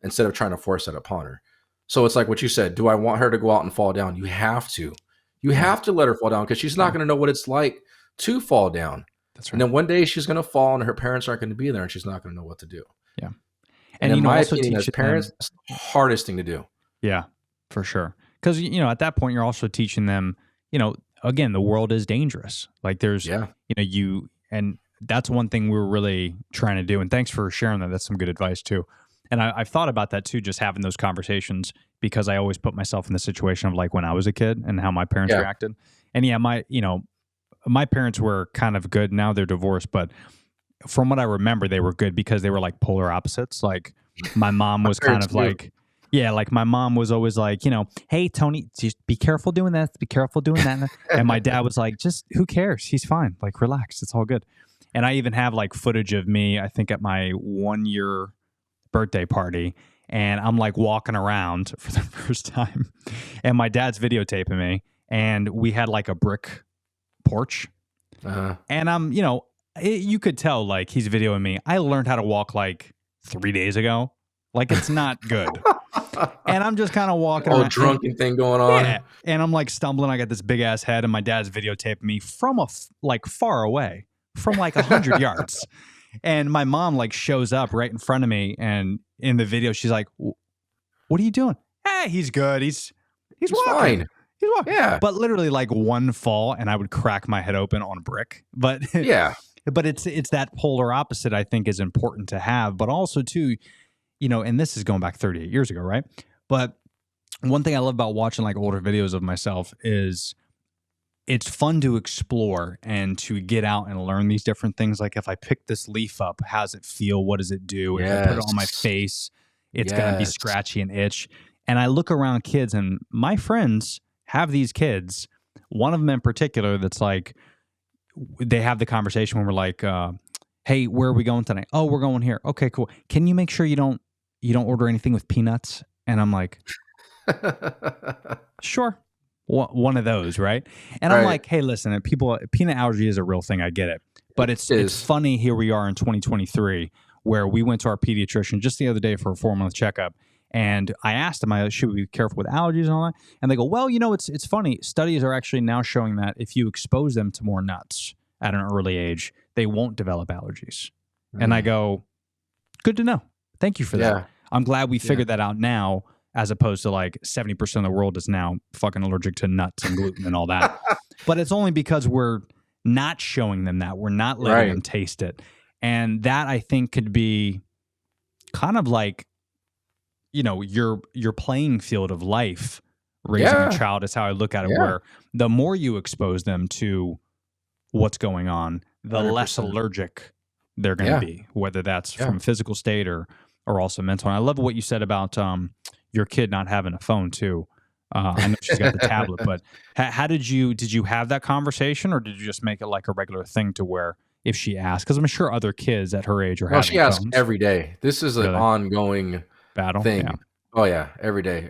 instead of trying to force that upon her. So it's like what you said. Do I want her to go out and fall down? You have to. You have to let her fall down because she's not going to know what it's like to fall down. That's right. And then one day she's going to fall and her parents aren't going to be there and she's not going to know what to do. Yeah. And in my opinion, as parents, it's the hardest thing to do. Yeah, for sure. Because, at that point, you're also teaching them, again, the world is dangerous. Like there's, and that's one thing we were really trying to do. And thanks for sharing that. That's some good advice too. And I've thought about that too, just having those conversations, because I always put myself in the situation of like when I was a kid and how my parents reacted. And my parents were kind of good. Now they're divorced, but from what I remember, they were good because they were like polar opposites. Like my mom was kind of like, like my mom was always like, hey, Tony, just be careful doing that. Be careful doing that. And my dad was like, just who cares? He's fine. Like, relax. It's all good. And I even have like footage of me, I think at my 1-year birthday party. And I'm like walking around for the first time. And my dad's videotaping me. And we had like a brick porch. And I'm, you could tell like he's videoing me. I learned how to walk like 3 days ago. Like it's not good. And I'm just kind of walking around. Drunken thing going on. Yeah. And I'm like stumbling. I got this big ass head and my dad's videotaping me from far away, from like 100 yards. And my mom like shows up right in front of me. And in the video, she's like, what are you doing? Hey, he's good. He's walking. Fine. He's walking. Yeah. But literally like one fall and I would crack my head open on a brick. But yeah. But it's that polar opposite I think is important to have, but also too, and this is going back 38 years ago, right? But one thing I love about watching like older videos of myself is it's fun to explore and to get out and learn these different things. Like if I pick this leaf up, how does it feel? What does it do? If I put it on my face, it's going to be scratchy and itch. And I look around kids and my friends have these kids, one of them in particular that's like, they have the conversation when we're like, hey, where are we going tonight? Oh, we're going here. Okay, cool. Can you make sure you don't order anything with peanuts? And I'm like, sure. One of those, right? And I'm like, hey, listen, peanut allergy is a real thing. I get it. But it's funny, here we are in 2023, where we went to our pediatrician just the other day for a 4-month checkup. And I asked them, should we be careful with allergies and all that? And they go, well, it's funny. Studies are actually now showing that if you expose them to more nuts at an early age, they won't develop allergies. And I go, good to know. Thank you for that. I'm glad we figured that out now, as opposed to like 70% of the world is now fucking allergic to nuts and gluten and all that. But it's only because we're not showing them that. We're not letting them taste it. And that I think could be kind of like, your playing field of life raising a child is how I look at it, where the more you expose them to what's going on, the 100%. Less allergic they're going to be, whether that's from physical state or also mental. And I love what you said about your kid not having a phone too. I know she's got the tablet, but how did you have that conversation, or did you just make it like a regular thing to where if she asked, because I'm sure other kids at her age are having she asks every day. This is an ongoing battle thing. Oh yeah, every day.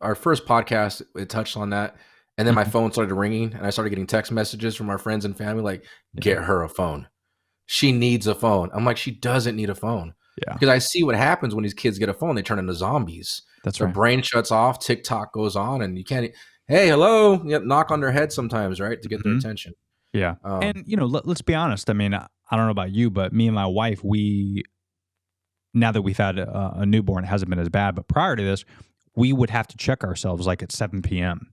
Our first podcast, it touched on that, and then my phone started ringing, and I started getting text messages from our friends and family like, "Get her a phone. She needs a phone." I'm like, she doesn't need a phone. Yeah. Because I see what happens when these kids get a phone, they turn into zombies. That's Their right. brain shuts off, TikTok goes on, and you can't, hey, hello, knock on their head sometimes, right? To get their attention. Yeah. And, let's be honest. I mean, I don't know about you, but me and my wife, now that we've had a newborn, it hasn't been as bad. But prior to this, we would have to check ourselves like at 7 p.m.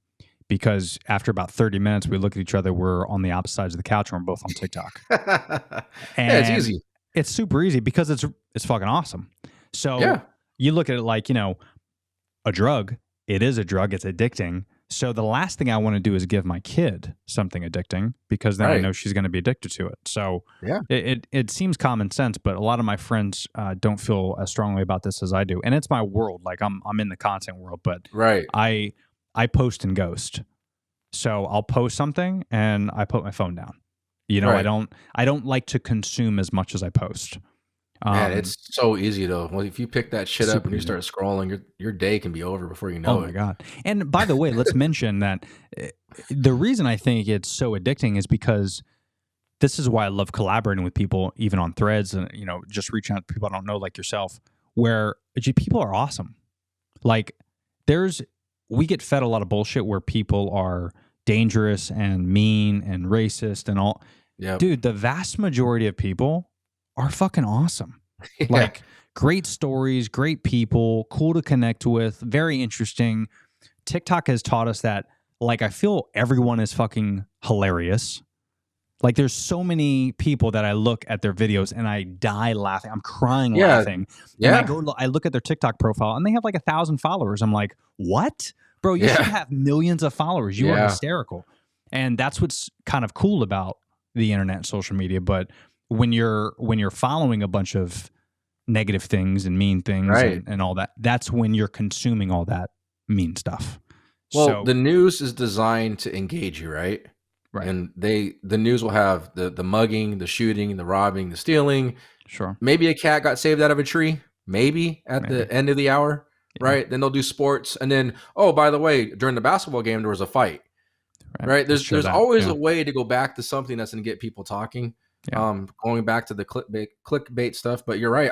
because after about 30 minutes, we look at each other, we're on the opposite sides of the couch and we're both on TikTok. Yeah, it's easy. It's super easy because it's fucking awesome. So you look at it like, a drug. It is a drug. It's addicting. So the last thing I want to do is give my kid something addicting because then I know she's going to be addicted to it. So it seems common sense, but a lot of my friends don't feel as strongly about this as I do. And it's my world. Like I'm in the content world, but I post and ghost. So I'll post something and I put my phone down. I don't like to consume as much as I post. Man, it's so easy though. Well, if you pick that shit up and you start scrolling, your day can be over before you know it. Oh my God. And by the way, let's mention that the reason I think it's so addicting is because this is why I love collaborating with people, even on threads and, just reaching out to people I don't know like yourself, where people are awesome. Like we get fed a lot of bullshit where people are dangerous and mean and racist and all. Yep. Dude, the vast majority of people are fucking awesome. Like great stories, great people, cool to connect with, very interesting. TikTok has taught us that, like, I feel everyone is fucking hilarious. Like there's so many people that I look at their videos and I die laughing. I'm crying laughing. Yeah. And I look at their TikTok profile and they have like 1,000 followers. I'm like, what? Bro, you should have millions of followers. You are hysterical. And that's what's kind of cool about the internet and social media. But when you're following a bunch of negative things and mean things and all that, that's when you're consuming all that mean stuff. Well, the news is designed to engage you, right? Right. And the news will have the mugging, the shooting, the robbing, the stealing. Sure. Maybe a cat got saved out of a tree, maybe at the end of the hour, right? Then they'll do sports. And then, oh, by the way, during the basketball game, there was a fight, right? There's always a way to go back to something that's going to get people talking. Going back to the clickbait stuff, but you're right.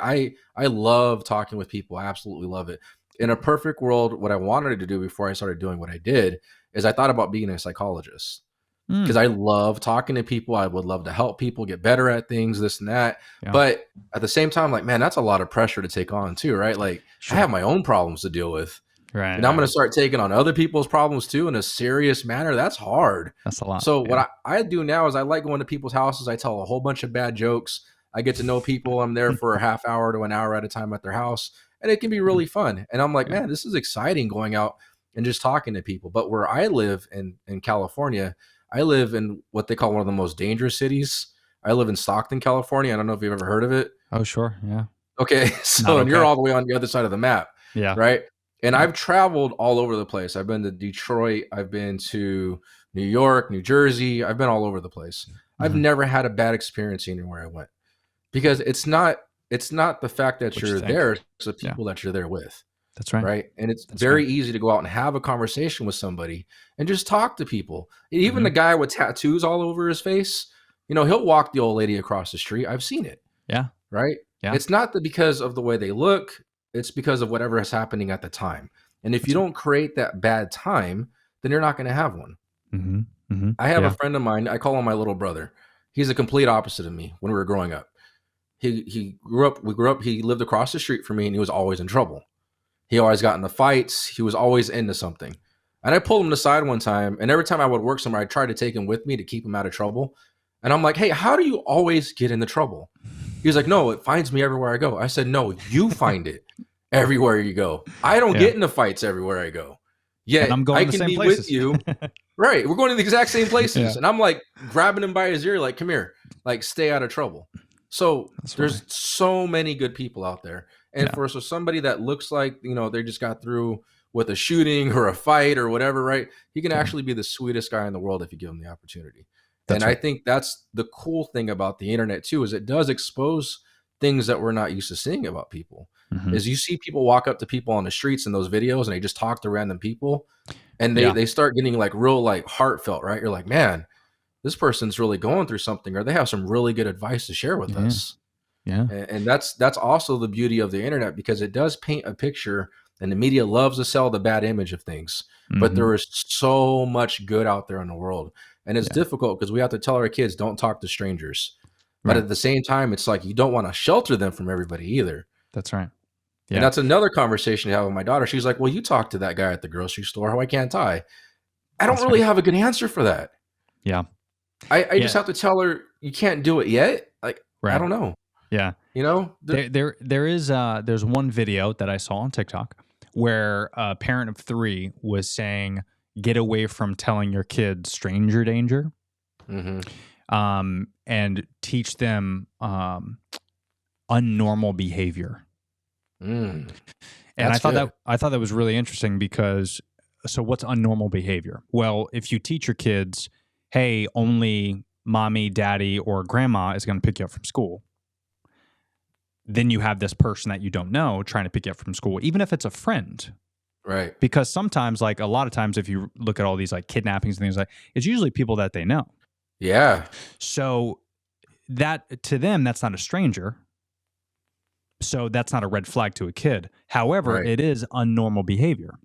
I love talking with people. I absolutely love it. In a perfect world, what I wanted to do before I started doing what I did is I thought about being a psychologist because I love talking to people. I would love to help people get better at things, this and that. But at the same time, like, man, that's a lot of pressure to take on too, right? Like I have my own problems to deal with. Right. And I'm going to start taking on other people's problems too in a serious manner. That's hard. That's a lot. So what I do now is I like going to people's houses. I tell a whole bunch of bad jokes. I get to know people. I'm there for a half hour to an hour at a time at their house. And it can be really fun. And I'm like, man, this is exciting going out and just talking to people. But where I live in California, I live in what they call one of the most dangerous cities. I live in Stockton, California. I don't know if you've ever heard of it. Oh, sure. Yeah. Okay. So and you're all the way on the other side of the map. Yeah. Right. And I've traveled all over the place. I've been to Detroit. I've been to New York, New Jersey. I've been all over the place. I've never had a bad experience anywhere I went because it's not the fact that you're there. It's the people that you're there with. That's right. Right. And it's very easy to go out and have a conversation with somebody and just talk to people. Even the guy with tattoos all over his face, he'll walk the old lady across the street. I've seen it. Yeah. Right. Yeah. It's not because of the way they look. It's because of whatever is happening at the time. And if you don't create that bad time, then you're not going to have one. I have a friend of mine. I call him my little brother. He's the complete opposite of me when we were growing up. We grew up, he lived across the street from me and he was always in trouble. He always got into fights. He was always into something. And I pulled him aside one time. And every time I would work somewhere, I tried to take him with me to keep him out of trouble. And I'm like, hey, how do you always get into trouble? He was like, no, it finds me everywhere I go. I said, no, you find it everywhere you go. I don't get into fights everywhere I go. Yet I can be with you. Right. We're going to the exact same places. And I'm like grabbing him by his ear, like, come here, like stay out of trouble. So there's so many good people out there. And for somebody that looks like, they just got through with a shooting or a fight or whatever, right? He can actually be the sweetest guy in the world if you give him the opportunity. I think that's the cool thing about the internet too, is it does expose things that we're not used to seeing about people. Is you see people walk up to people on the streets in those videos and they just talk to random people and they start getting like real like heartfelt, right? You're like, man, this person's really going through something, or they have some really good advice to share with us. Yeah. And that's also the beauty of the internet, because it does paint a picture, and the media loves to sell the bad image of things. But there is so much good out there in the world. And it's difficult because we have to tell our kids, don't talk to strangers. But at the same time, it's like you don't want to shelter them from everybody either. That's right. Yeah. And that's another conversation I have with my daughter. She's like, well, you talk to that guy at the grocery store. Why can't I? I don't really have a good answer for that. Yeah. I just have to tell her, you can't do it yet. Like, I don't know. Yeah. You know, there's one video that I saw on TikTok where a parent of 3 was saying, get away from telling your kids stranger danger. And teach them unnormal behavior. And I thought that was really interesting, because so what's unnormal behavior? Well, if you teach your kids, hey, only mommy, daddy, or grandma is going to pick you up from school, then you have this person that you don't know trying to pick you up from school, even if it's a friend. Right. Because sometimes, like a lot of times, if you look at all these like kidnappings and things like, it's usually people that they know. Yeah. So that, to them, that's not a stranger. So that's not a red flag to a kid. However, it is unnormal behavior.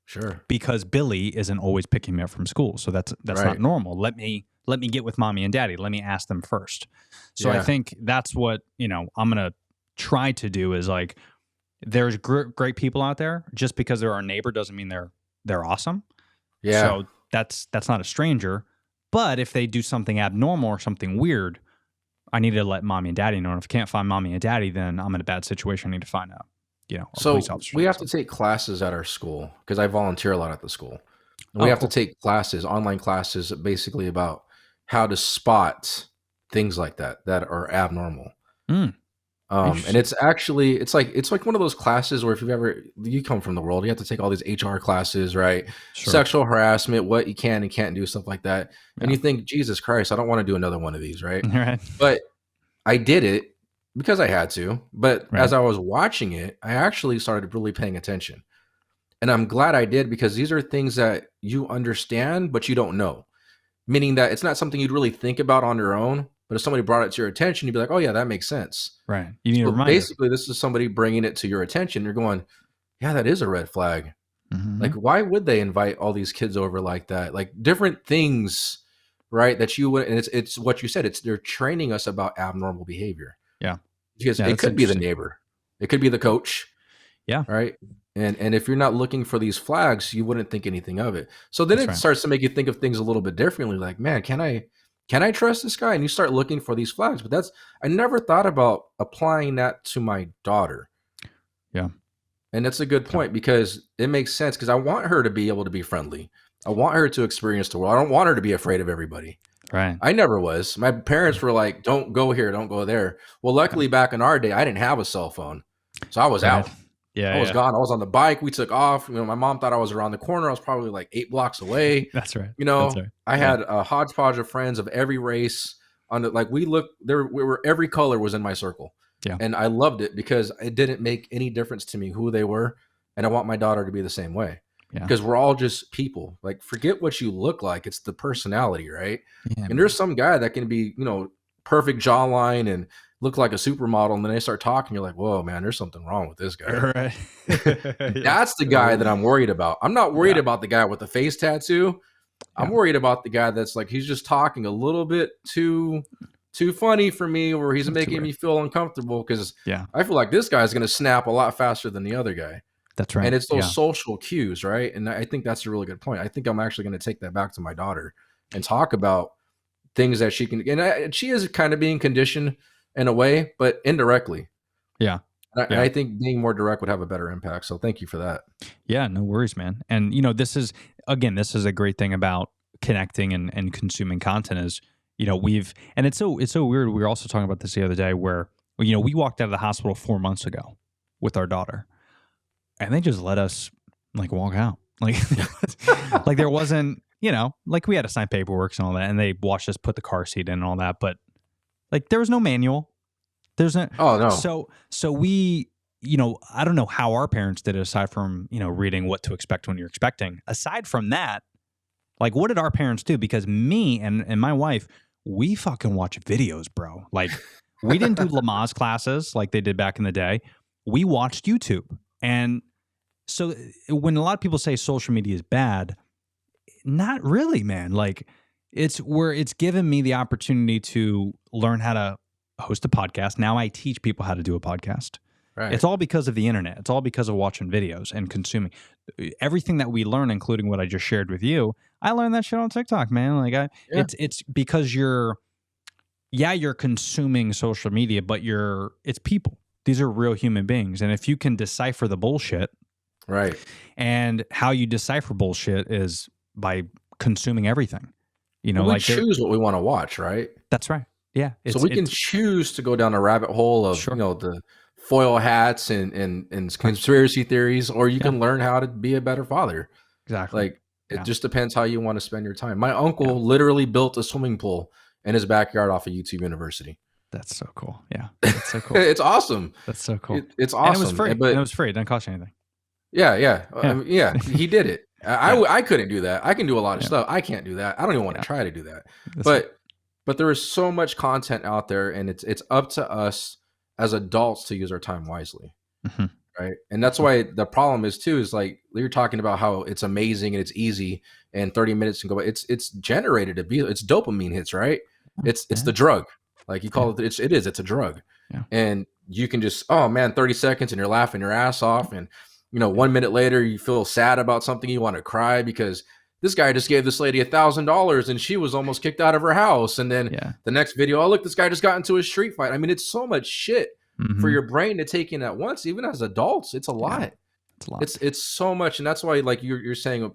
Sure. Because Billy isn't always picking me up from school. So that's not normal. Let me get with mommy and daddy. Let me ask them first. So I think that's what, I'm going to try to do, is like, there's great people out there. Just because they're our neighbor doesn't mean they're awesome. Yeah. So that's not a stranger. But if they do something abnormal or something weird, I need to let mommy and daddy know. And if I can't find mommy and daddy, then I'm in a bad situation. I need to find out, a police officer. We have to take classes at our school, because I volunteer a lot at the school. And we have to take classes, online classes, basically about how to spot things like that are abnormal. And it's actually, it's like one of those classes where if you come from the world, you have to take all these HR classes, right? Sure. Sexual harassment, what you can and can't do, stuff like that. Yeah. And you think, Jesus Christ, I don't want to do another one of these, right? But I did it because I had to. But as I was watching it, I actually started really paying attention. And I'm glad I did, because these are things that you understand, but you don't know. Meaning that it's not something you'd really think about on your own. But if somebody brought it to your attention, you'd be like, oh, yeah, that makes sense. Right. You need a reminder. Basically, this is somebody bringing it to your attention. You're going, yeah, that is a red flag. Like, why would they invite all these kids over like that? Like, different things, right, that you would, and it's what you said. They're training us about abnormal behavior. Yeah. Because it could be the neighbor. It could be the coach. Yeah. Right. And if you're not looking for these flags, you wouldn't think anything of it. So then it starts to make you think of things a little bit differently. Like, man, can I trust this guy? And you start looking for these flags. But I never thought about applying that to my daughter. Yeah. And that's a good point, because it makes sense, because I want her to be able to be friendly. I want her to experience the world. I don't want her to be afraid of everybody. Right. I never was. My parents were like, don't go here, don't go there. Well, luckily back in our day, I didn't have a cell phone. So I was out. Yeah. I was gone. I was on the bike. We took off. My mom thought I was around the corner. I was probably like 8 blocks away. That's right. I had a hodgepodge of friends of every race. We were every color was in my circle. Yeah. And I loved it, because it didn't make any difference to me who they were. And I want my daughter to be the same way. Yeah. Because we're all just people. Like, forget what you look like. It's the personality, right? Yeah, and there's some guy that can be, perfect jawline and look like a supermodel, and then they start talking, you're like, whoa, man, there's something wrong with this guy. Right. That's the guy that I'm worried about. I'm not worried about the guy with the face tattoo. I'm worried about the guy that's like, he's just talking a little bit too funny for me, or he's making me feel uncomfortable, because I feel like this guy's going to snap a lot faster than the other guy. That's right. And it's those social cues, right? And I think that's a really good point. I think I'm actually going to take that back to my daughter and talk about things that she can, and she is kind of being conditioned in a way, but indirectly. Yeah. And I think being more direct would have a better impact. So thank you for that. Yeah, no worries, man. And this is a great thing about connecting and consuming content is, and it's so weird. We were also talking about this the other day where, we walked out of the hospital 4 months ago with our daughter, and they just let us like walk out. Like, like there wasn't, like we had to sign paperwork and all that, and they watched us put the car seat in and all that, but like there was no manual. There's no. Oh no. So we, I don't know how our parents did it, aside from, reading what to expect when you're expecting. Aside from that, like, what did our parents do? Because me and my wife, we fucking watch videos, bro. Like, We didn't do Lamaze classes like they did back in the day. We watched YouTube. And so when a lot of people say social media is bad, not really, man. Like it's given me the opportunity to learn how to host a podcast. Now I teach people how to do a podcast. Right. It's all because of the internet. It's all because of watching videos and consuming everything that we learn, including what I just shared with you. I learned that shit on TikTok, man. Like it's because you're consuming social media, but it's people. These are real human beings. And if you can decipher the bullshit, right. And how you decipher bullshit is by consuming everything. You know, we choose what we want to watch, right? That's right. Yeah. So we can choose to go down a rabbit hole of the foil hats and conspiracy theories, or you can learn how to be a better father. Exactly. Like it just depends how you want to spend your time. My uncle literally built a swimming pool in his backyard off of YouTube University. That's so cool. Yeah. That's so cool. It's awesome. That's so cool. It's awesome. And it was free. It was free. It didn't cost you anything. Yeah. I mean, he did it. I couldn't do that. I can do a lot of stuff. I can't do that. I don't even want to try to do that. But there is so much content out there, and it's up to us as adults to use our time wisely. Mm-hmm. Right. And that's why the problem is too, is like you're talking about how it's amazing and it's easy and 30 minutes can go by. It's generated to be, it's dopamine hits, right? It's the drug. Like you call it, it's a drug. Yeah. And you can just, 30 seconds and you're laughing your ass off. And 1 minute later you feel sad about something, you want to cry because this guy just gave this lady $1,000 and she was almost kicked out of her house. And then the next video, look, this guy just got into a street fight. I mean, it's so much shit for your brain to take in at once. Even as adults, it's a lot. It's a lot. It's so much. And that's why, like you're saying,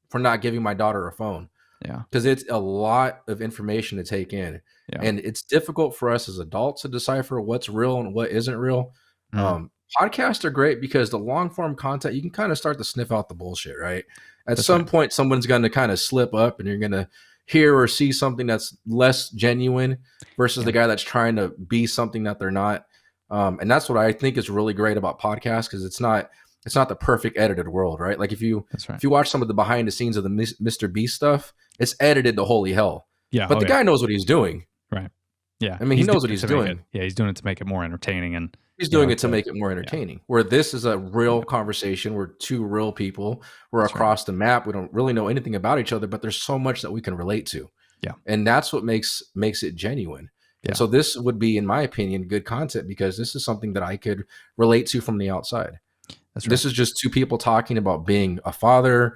for not giving my daughter a phone. Yeah. Because it's a lot of information to take in. Yeah. And it's difficult for us as adults to decipher what's real and what isn't real. Podcasts are great because the long form content, you can kind of start to sniff out the bullshit, right? At some point, someone's going to kind of slip up and you're going to hear or see something that's less genuine versus the guy that's trying to be something that they're not. And that's what I think is really great about podcasts, because it's not the perfect edited world, right? Like if you watch some of the behind the scenes of the Mr. Beast stuff, it's edited to holy hell. Yeah. But the guy knows what he's doing. Right. Yeah. I mean, he knows what he's doing. He's doing it to make it more entertaining, and he's doing it to make it more entertaining. Where this is a real conversation. We're two real people. We're across the map. We don't really know anything about each other, but there's so much that we can relate to. Yeah. And that's what makes it genuine. Yeah. So this would be, in my opinion, good content, because this is something that I could relate to from the outside. That's right. This is just two people talking about being a father,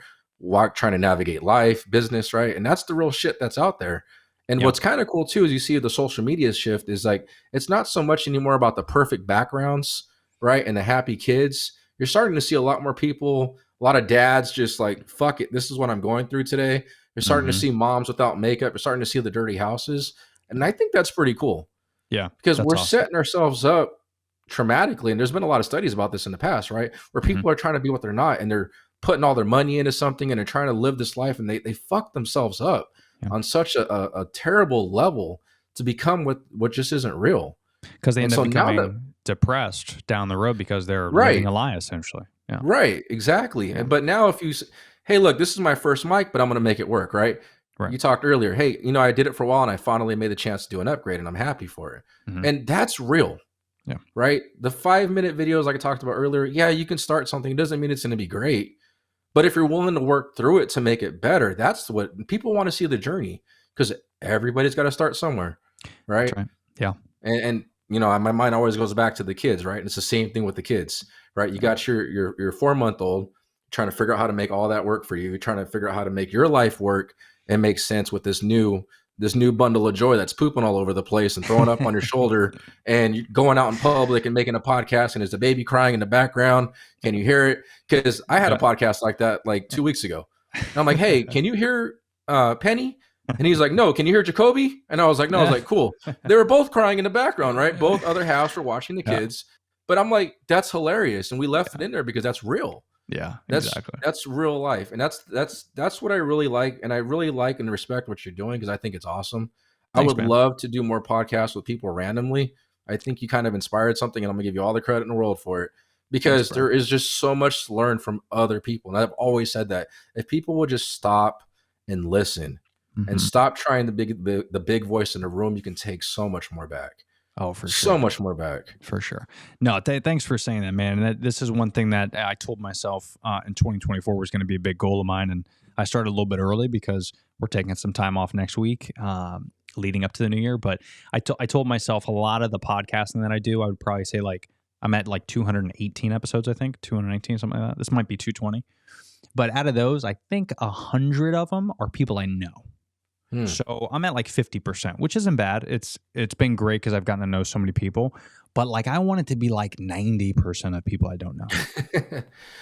trying to navigate life, business, right? And that's the real shit that's out there. And what's kind of cool too is you see the social media shift is like, it's not so much anymore about the perfect backgrounds, right? And the happy kids. You're starting to see a lot more people, a lot of dads just like, fuck it, this is what I'm going through today. You're starting to see moms without makeup. You're starting to see the dirty houses. And I think that's pretty cool. Yeah. Because we're setting ourselves up traumatically. And there's been a lot of studies about this in the past, right? Where people are trying to be what they're not, and they're putting all their money into something, and they're trying to live this life, and they fuck themselves up on such a terrible level to become what just isn't real. Because they end up becoming depressed down the road because they're living a lie, essentially. Yeah. Right. Exactly. Yeah. But now if you, hey, look, this is my first mic, but I'm going to make it work, right? Right. You talked earlier, hey, I did it for a while and I finally made the chance to do an upgrade and I'm happy for it. And that's real. Yeah. Right. The 5-minute videos, like I talked about earlier, you can start something. It doesn't mean it's going to be great. But if you're willing to work through it to make it better, that's what people want to see, the journey, because everybody's got to start somewhere. Right. That's right. Yeah. And my mind always goes back to the kids, right? And it's the same thing with the kids, right? You got your 4-month-old trying to figure out how to make all that work for you. You're trying to figure out how to make your life work and make sense with this new bundle of joy that's pooping all over the place and throwing up on your shoulder, and you going out in public and making a podcast, and there's a baby crying in the background. Can you hear it? Because I had a podcast like that like 2 weeks ago. And I'm like, hey, can you hear Penny? And he's like, no, can you hear Jacoby? And I was like, no. I was like, cool. They were both crying in the background, right? Both other halves were watching the kids. But I'm like, that's hilarious. And we left it in there because that's real. Yeah, exactly. That's real life. And that's what I really like. And I really like and respect what you're doing, because I think it's awesome. Thanks, I would love to do more podcasts with people randomly. I think you kind of inspired something, and I'm gonna give you all the credit in the world for it, because there is just so much to learn from other people. And I've always said that if people will just stop and listen and stop trying the big voice in the room, you can take so much more back. Oh, for so sure. much more back. For sure. No, thanks for saying that, man. And this is one thing that I told myself in 2024 was going to be a big goal of mine. And I started a little bit early because we're taking some time off next week leading up to the new year. But I told myself a lot of the podcasting that I do, I would probably say like I'm at like 218 episodes, I think, 219, something like that. This might be 220. But out of those, I think 100 of them are people I know. So I'm at like 50%, which isn't bad. It's been great because I've gotten to know so many people. But like I want it to be like 90% of people I don't know.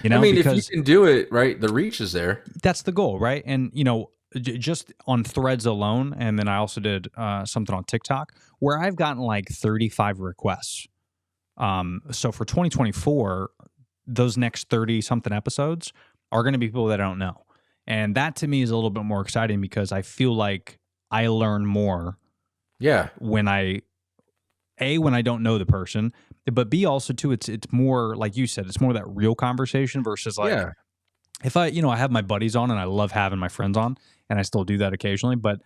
You know, I mean, because if you can do it, right, the reach is there. that's the goal, right? And you know, just on Threads alone, and then I also did something on TikTok where I've gotten like 35 requests. So for 2024, those next 30 something episodes are going to be people that I don't know. And that to me is a little bit more exciting because I feel like I learn more. Yeah. When I don't know the person, but B also too, it's more like you said, it's more that real conversation versus like if I have my buddies on and I love having my friends on and I still do that occasionally, but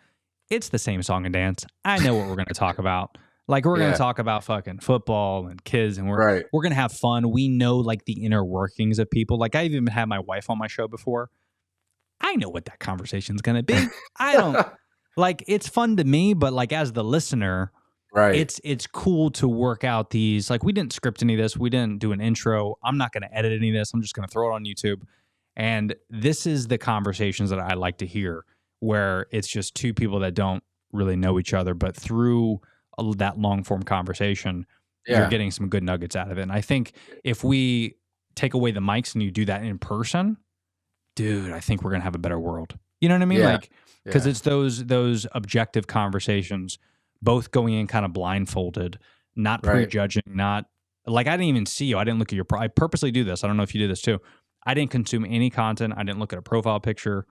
it's the same song and dance. I know what we're going to talk about. Like we're going to talk about fucking football and kids and we're going to have fun. We know like the inner workings of people. Like I've even had my wife on my show before. I know what that conversation is going to be. I don't like it's fun to me, but like as the listener, it's cool to work out these. Like we didn't script any of this. We didn't do an intro. I'm not going to edit any of this. I'm just going to throw it on YouTube. And this is the conversations that I like to hear where it's just two people that don't really know each other, but through that long form conversation, you're getting some good nuggets out of it. And I think if we take away the mics and you do that in person, dude, I think we're going to have a better world. You know what I mean? Like, because it's those objective conversations, both going in kind of blindfolded, not prejudging, not like I didn't even see you. I didn't look at your, I purposely do this. I don't know if you do this too. I didn't consume any content. I didn't look at a profile picture.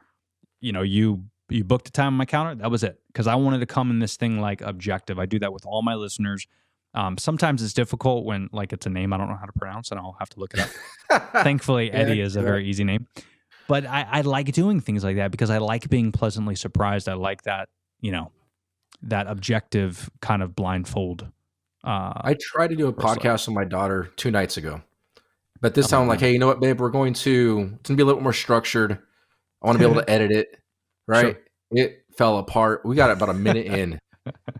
You know, you booked a time on my calendar. That was it. Because I wanted to come in this thing like objective. I do that with all my listeners. Sometimes it's difficult when like it's a name I don't know how to pronounce and I'll have to look it up. Thankfully, Eddie is a very easy name. But I like doing things like that because I like being pleasantly surprised. I like that, that objective kind of blindfold. I tried to do a podcast with my daughter 2 nights ago. But this time I'm like, hey, you know what, babe? It's going to be a little more structured. I want to be able to edit it, right? Sure. It fell apart. We got about a minute in.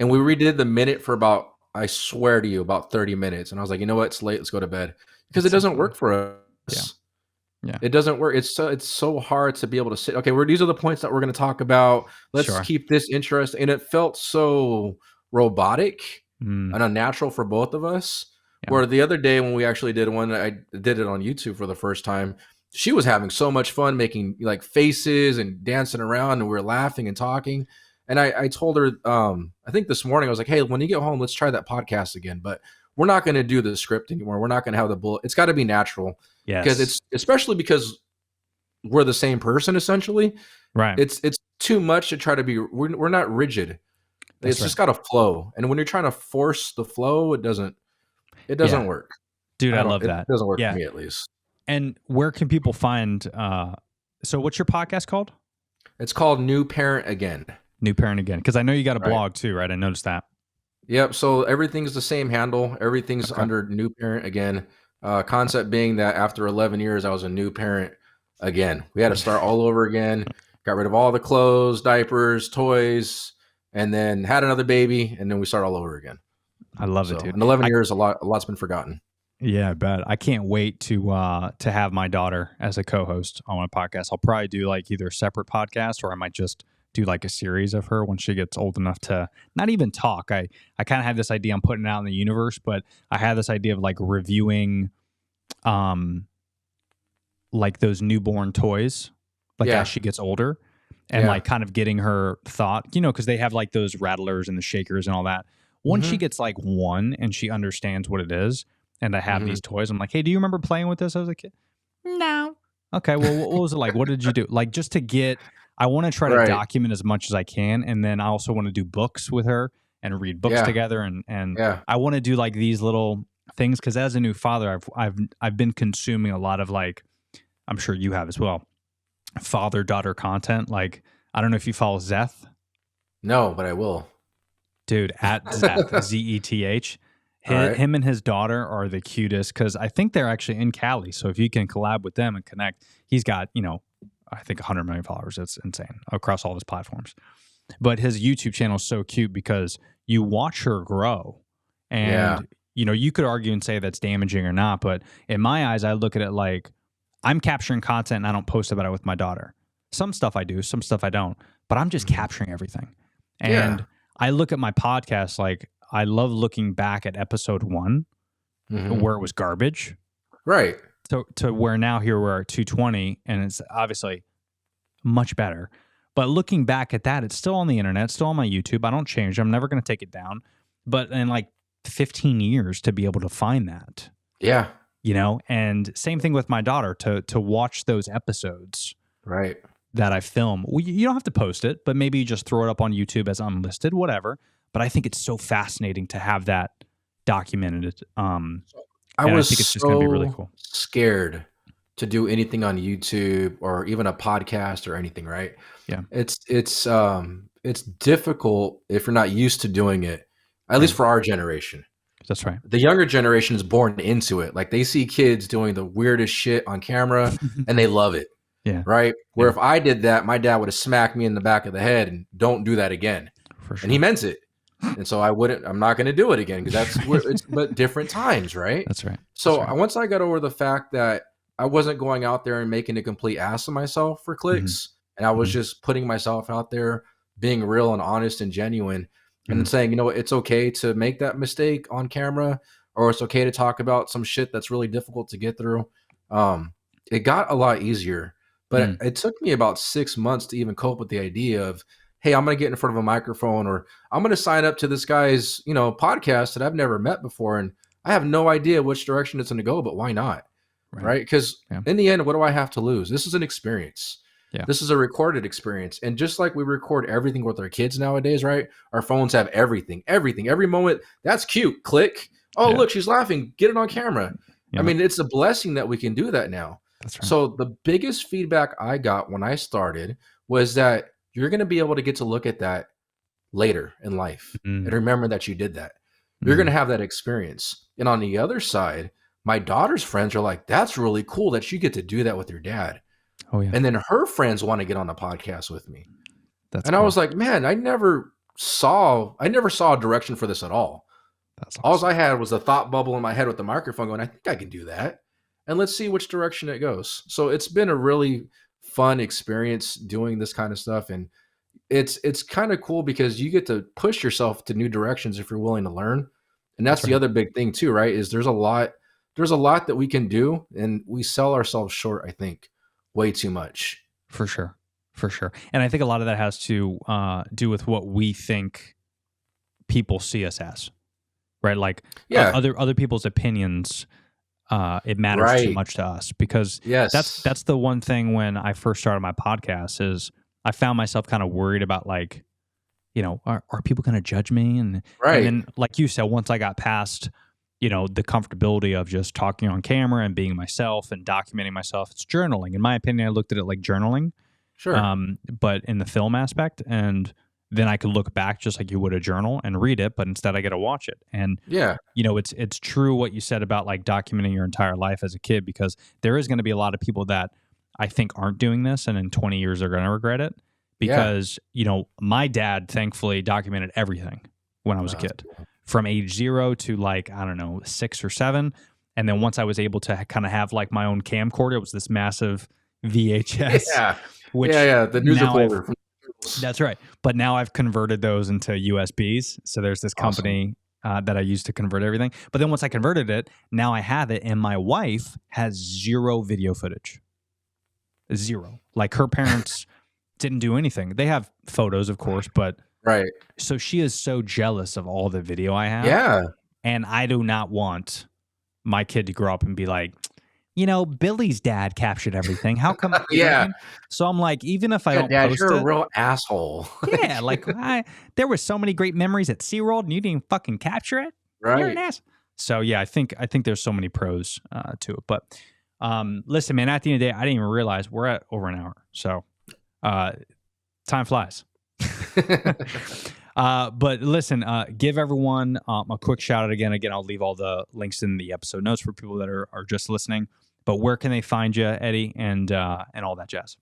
And we redid the minute for about, I swear to you, about 30 minutes. And I was like, you know what? It's late. Let's go to bed. Because it doesn't work for us. Yeah. It doesn't work. It's so hard to be able to sit. Okay, these are the points that we're going to talk about. Let's keep this interesting. And it felt so robotic and unnatural for both of us. Yeah. Where the other day when we actually did one, I did it on YouTube for the first time. She was having so much fun making like faces and dancing around, and we were laughing and talking. And I told her, I think this morning, I was like, hey, when you get home, let's try that podcast again. But we're not going to do the script anymore. We're not going to have the bullet. It's got to be natural. Yes. Because it's especially because we're the same person essentially. Right. It's too much to try to be. We're not rigid. It's just got to flow. And when you're trying to force the flow, it doesn't work. Dude, I love that. It doesn't work for me at least. And where can people find? So what's your podcast called? It's called New Parent Again. New Parent Again, because I know you got a blog too, right? I noticed that. Yep. So everything's the same handle. Everything's under New Parent Again. Concept being that after 11 years, I was a new parent again. We had to start all over again. Got rid of all the clothes, diapers, toys, and then had another baby, and then we start all over again. I love it, dude. In 11 years, a lot's been forgotten. Yeah, I bet. I can't wait to have my daughter as a co-host on my podcast. I'll probably do like either a separate podcast or I might just do like a series of her when she gets old enough to not even talk. I kind of have this idea I'm putting it out in the universe, but I have this idea of like reviewing like those newborn toys like as she gets older and like kind of getting her thought, because they have like those rattlers and the shakers and all that. Once she gets like 1 and she understands what it is, and I have these toys, I'm like, hey, do you remember playing with this as a kid? No. Okay, well, what was it like? What did you do? Like, just to get, I want to try to document as much as I can, and then I also want to do books with her and read books together, and I want to do like these little things, because as a new father, I've been consuming a lot of, like, I'm sure you have as well, father-daughter content. Like, I don't know if you follow Zeth. No, but I will. Dude, at Zeth, Zeth. Him and his daughter are the cutest because I think they're actually in Cali. So if you can collab with them and connect, he's got, I think 100 million followers. It's insane across all his platforms. But his YouTube channel is so cute because you watch her grow. And, you could argue and say that's damaging or not. But in my eyes, I look at it like I'm capturing content and I don't post about it with my daughter. Some stuff I do, some stuff I don't. But I'm just capturing everything. And I look at my podcast like I love looking back at episode 1 where it was garbage. Right. To where now here we're at 220 and it's obviously much better. But looking back at that, it's still on the internet, still on my YouTube. I don't change it. I'm never going to take it down. But in like 15 years to be able to find that. Yeah. And same thing with my daughter to watch those episodes. Right. That I film. You don't have to post it, but maybe you just throw it up on YouTube as unlisted, whatever. But I think it's so fascinating to have that documented. I think it's just going to be really cool. Scared to do anything on YouTube or even a podcast or anything, right? Yeah. It's difficult if you're not used to doing it, at least for our generation. That's right. The younger generation is born into it. Like they see kids doing the weirdest shit on camera and they love it. Yeah. Right. Where if I did that, my dad would have smacked me in the back of the head and don't do that again. For sure. And he meant it. And so I'm not going to do it again because that's where but different times. Right. That's right. So once I got over the fact that I wasn't going out there and making a complete ass of myself for clicks and I was just putting myself out there, being real and honest and genuine and then saying, it's okay to make that mistake on camera or it's okay to talk about some shit that's really difficult to get through. It got a lot easier. But it took me about 6 months to even cope with the idea of, hey, I'm going to get in front of a microphone or I'm going to sign up to this guy's, podcast that I've never met before. And I have no idea which direction it's going to go, but why not? Right? Because in the end, what do I have to lose? This is an experience. Yeah. This is a recorded experience. And just like we record everything with our kids nowadays, right? Our phones have everything, every moment. That's cute. Click. Oh, look, she's laughing. Get it on camera. Yeah. I mean, it's a blessing that we can do that now. That's right. So the biggest feedback I got when I started was that you're going to be able to get to look at that later in life and remember that you did that. You're going to have that experience. And on the other side, my daughter's friends are like, that's really cool that you get to do that with your dad. Oh, yeah. And then her friends want to get on the podcast with me. That's and cool. I was like, man, I never saw a direction for this at all. That's awesome. All I had was a thought bubble in my head with the microphone going, I think I can do that. And let's see which direction it goes. So it's been a really fun experience doing this kind of stuff. And it's kind of cool because you get to push yourself to new directions if you're willing to learn. And that's the other big thing too, right? Is there's a lot that we can do and we sell ourselves short, I think, way too much. For sure. And I think a lot of that has to do with what we think people see us as, right? Like other people's opinions. It matters too much to us because that's the one thing when I first started my podcast is I found myself kind of worried about like, are people going to judge me? And then like you said, once I got past, the comfortability of just talking on camera and being myself and documenting myself, it's journaling. In my opinion, I looked at it like journaling, but in the film aspect. And then I could look back just like you would a journal and read it, but instead I get to watch it. And it's true what you said about like documenting your entire life as a kid, because there is going to be a lot of people that I think aren't doing this and in 20 years they're going to regret it because, my dad thankfully documented everything when I was a kid from age 0 to like, I don't know, 6 or 7. And then once I was able to kind of have like my own camcorder, it was this massive VHS. The news reporter. That's right. But now I've converted those into USBs. So there's this company that I use to convert everything. But then once I converted it, now I have it. And my wife has 0 video footage. 0. Like her parents didn't do anything. They have photos, of course, but so she is so jealous of all the video I have. Yeah. And I do not want my kid to grow up and be like, Billy's dad captured everything. How come? So I'm like, even if I don't post you're it, a real asshole. like there were so many great memories at SeaWorld and you didn't fucking capture it. Right. You're an ass. So yeah, I think there's so many pros to it. But listen, man, at the end of the day, I didn't even realize we're at over an hour. So time flies. But listen, give everyone a quick shout out again. Again, I'll leave all the links in the episode notes for people that are just listening. But where can they find you, Eddie, and all that jazz?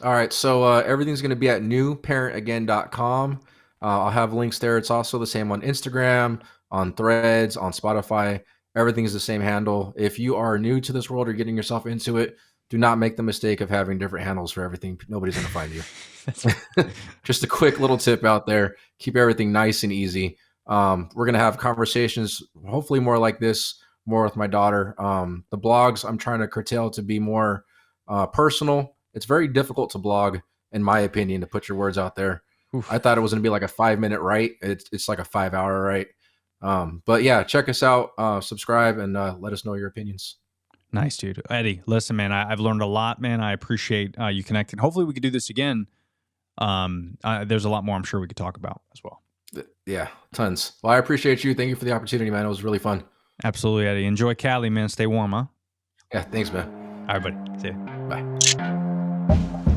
All right, so everything's going to be at newparentagain.com. I'll have links there. It's also the same on Instagram, on Threads, on Spotify. Everything is the same handle. If you are new to this world or getting yourself into it, do not make the mistake of having different handles for everything. Nobody's going to find you. Just a quick little tip out there. Keep everything nice and easy. We're going to have conversations, hopefully more like this, more with my daughter. The blogs, I'm trying to curtail to be more personal. It's very difficult to blog, in my opinion, to put your words out there. Oof. I thought it was going to be like a 5-minute write. It's like a 5-hour write. But yeah, check us out, subscribe, and let us know your opinions. Nice, dude. Eddie, listen, man, I've learned a lot, man. I appreciate you connecting. Hopefully we could do this again. There's a lot more I'm sure we could talk about as well. Yeah, tons. Well, I appreciate you. Thank you for the opportunity, man. It was really fun. Absolutely, Eddie. Enjoy Cali, man. Stay warm, huh? Yeah, thanks, man. All right, buddy. See you. Bye.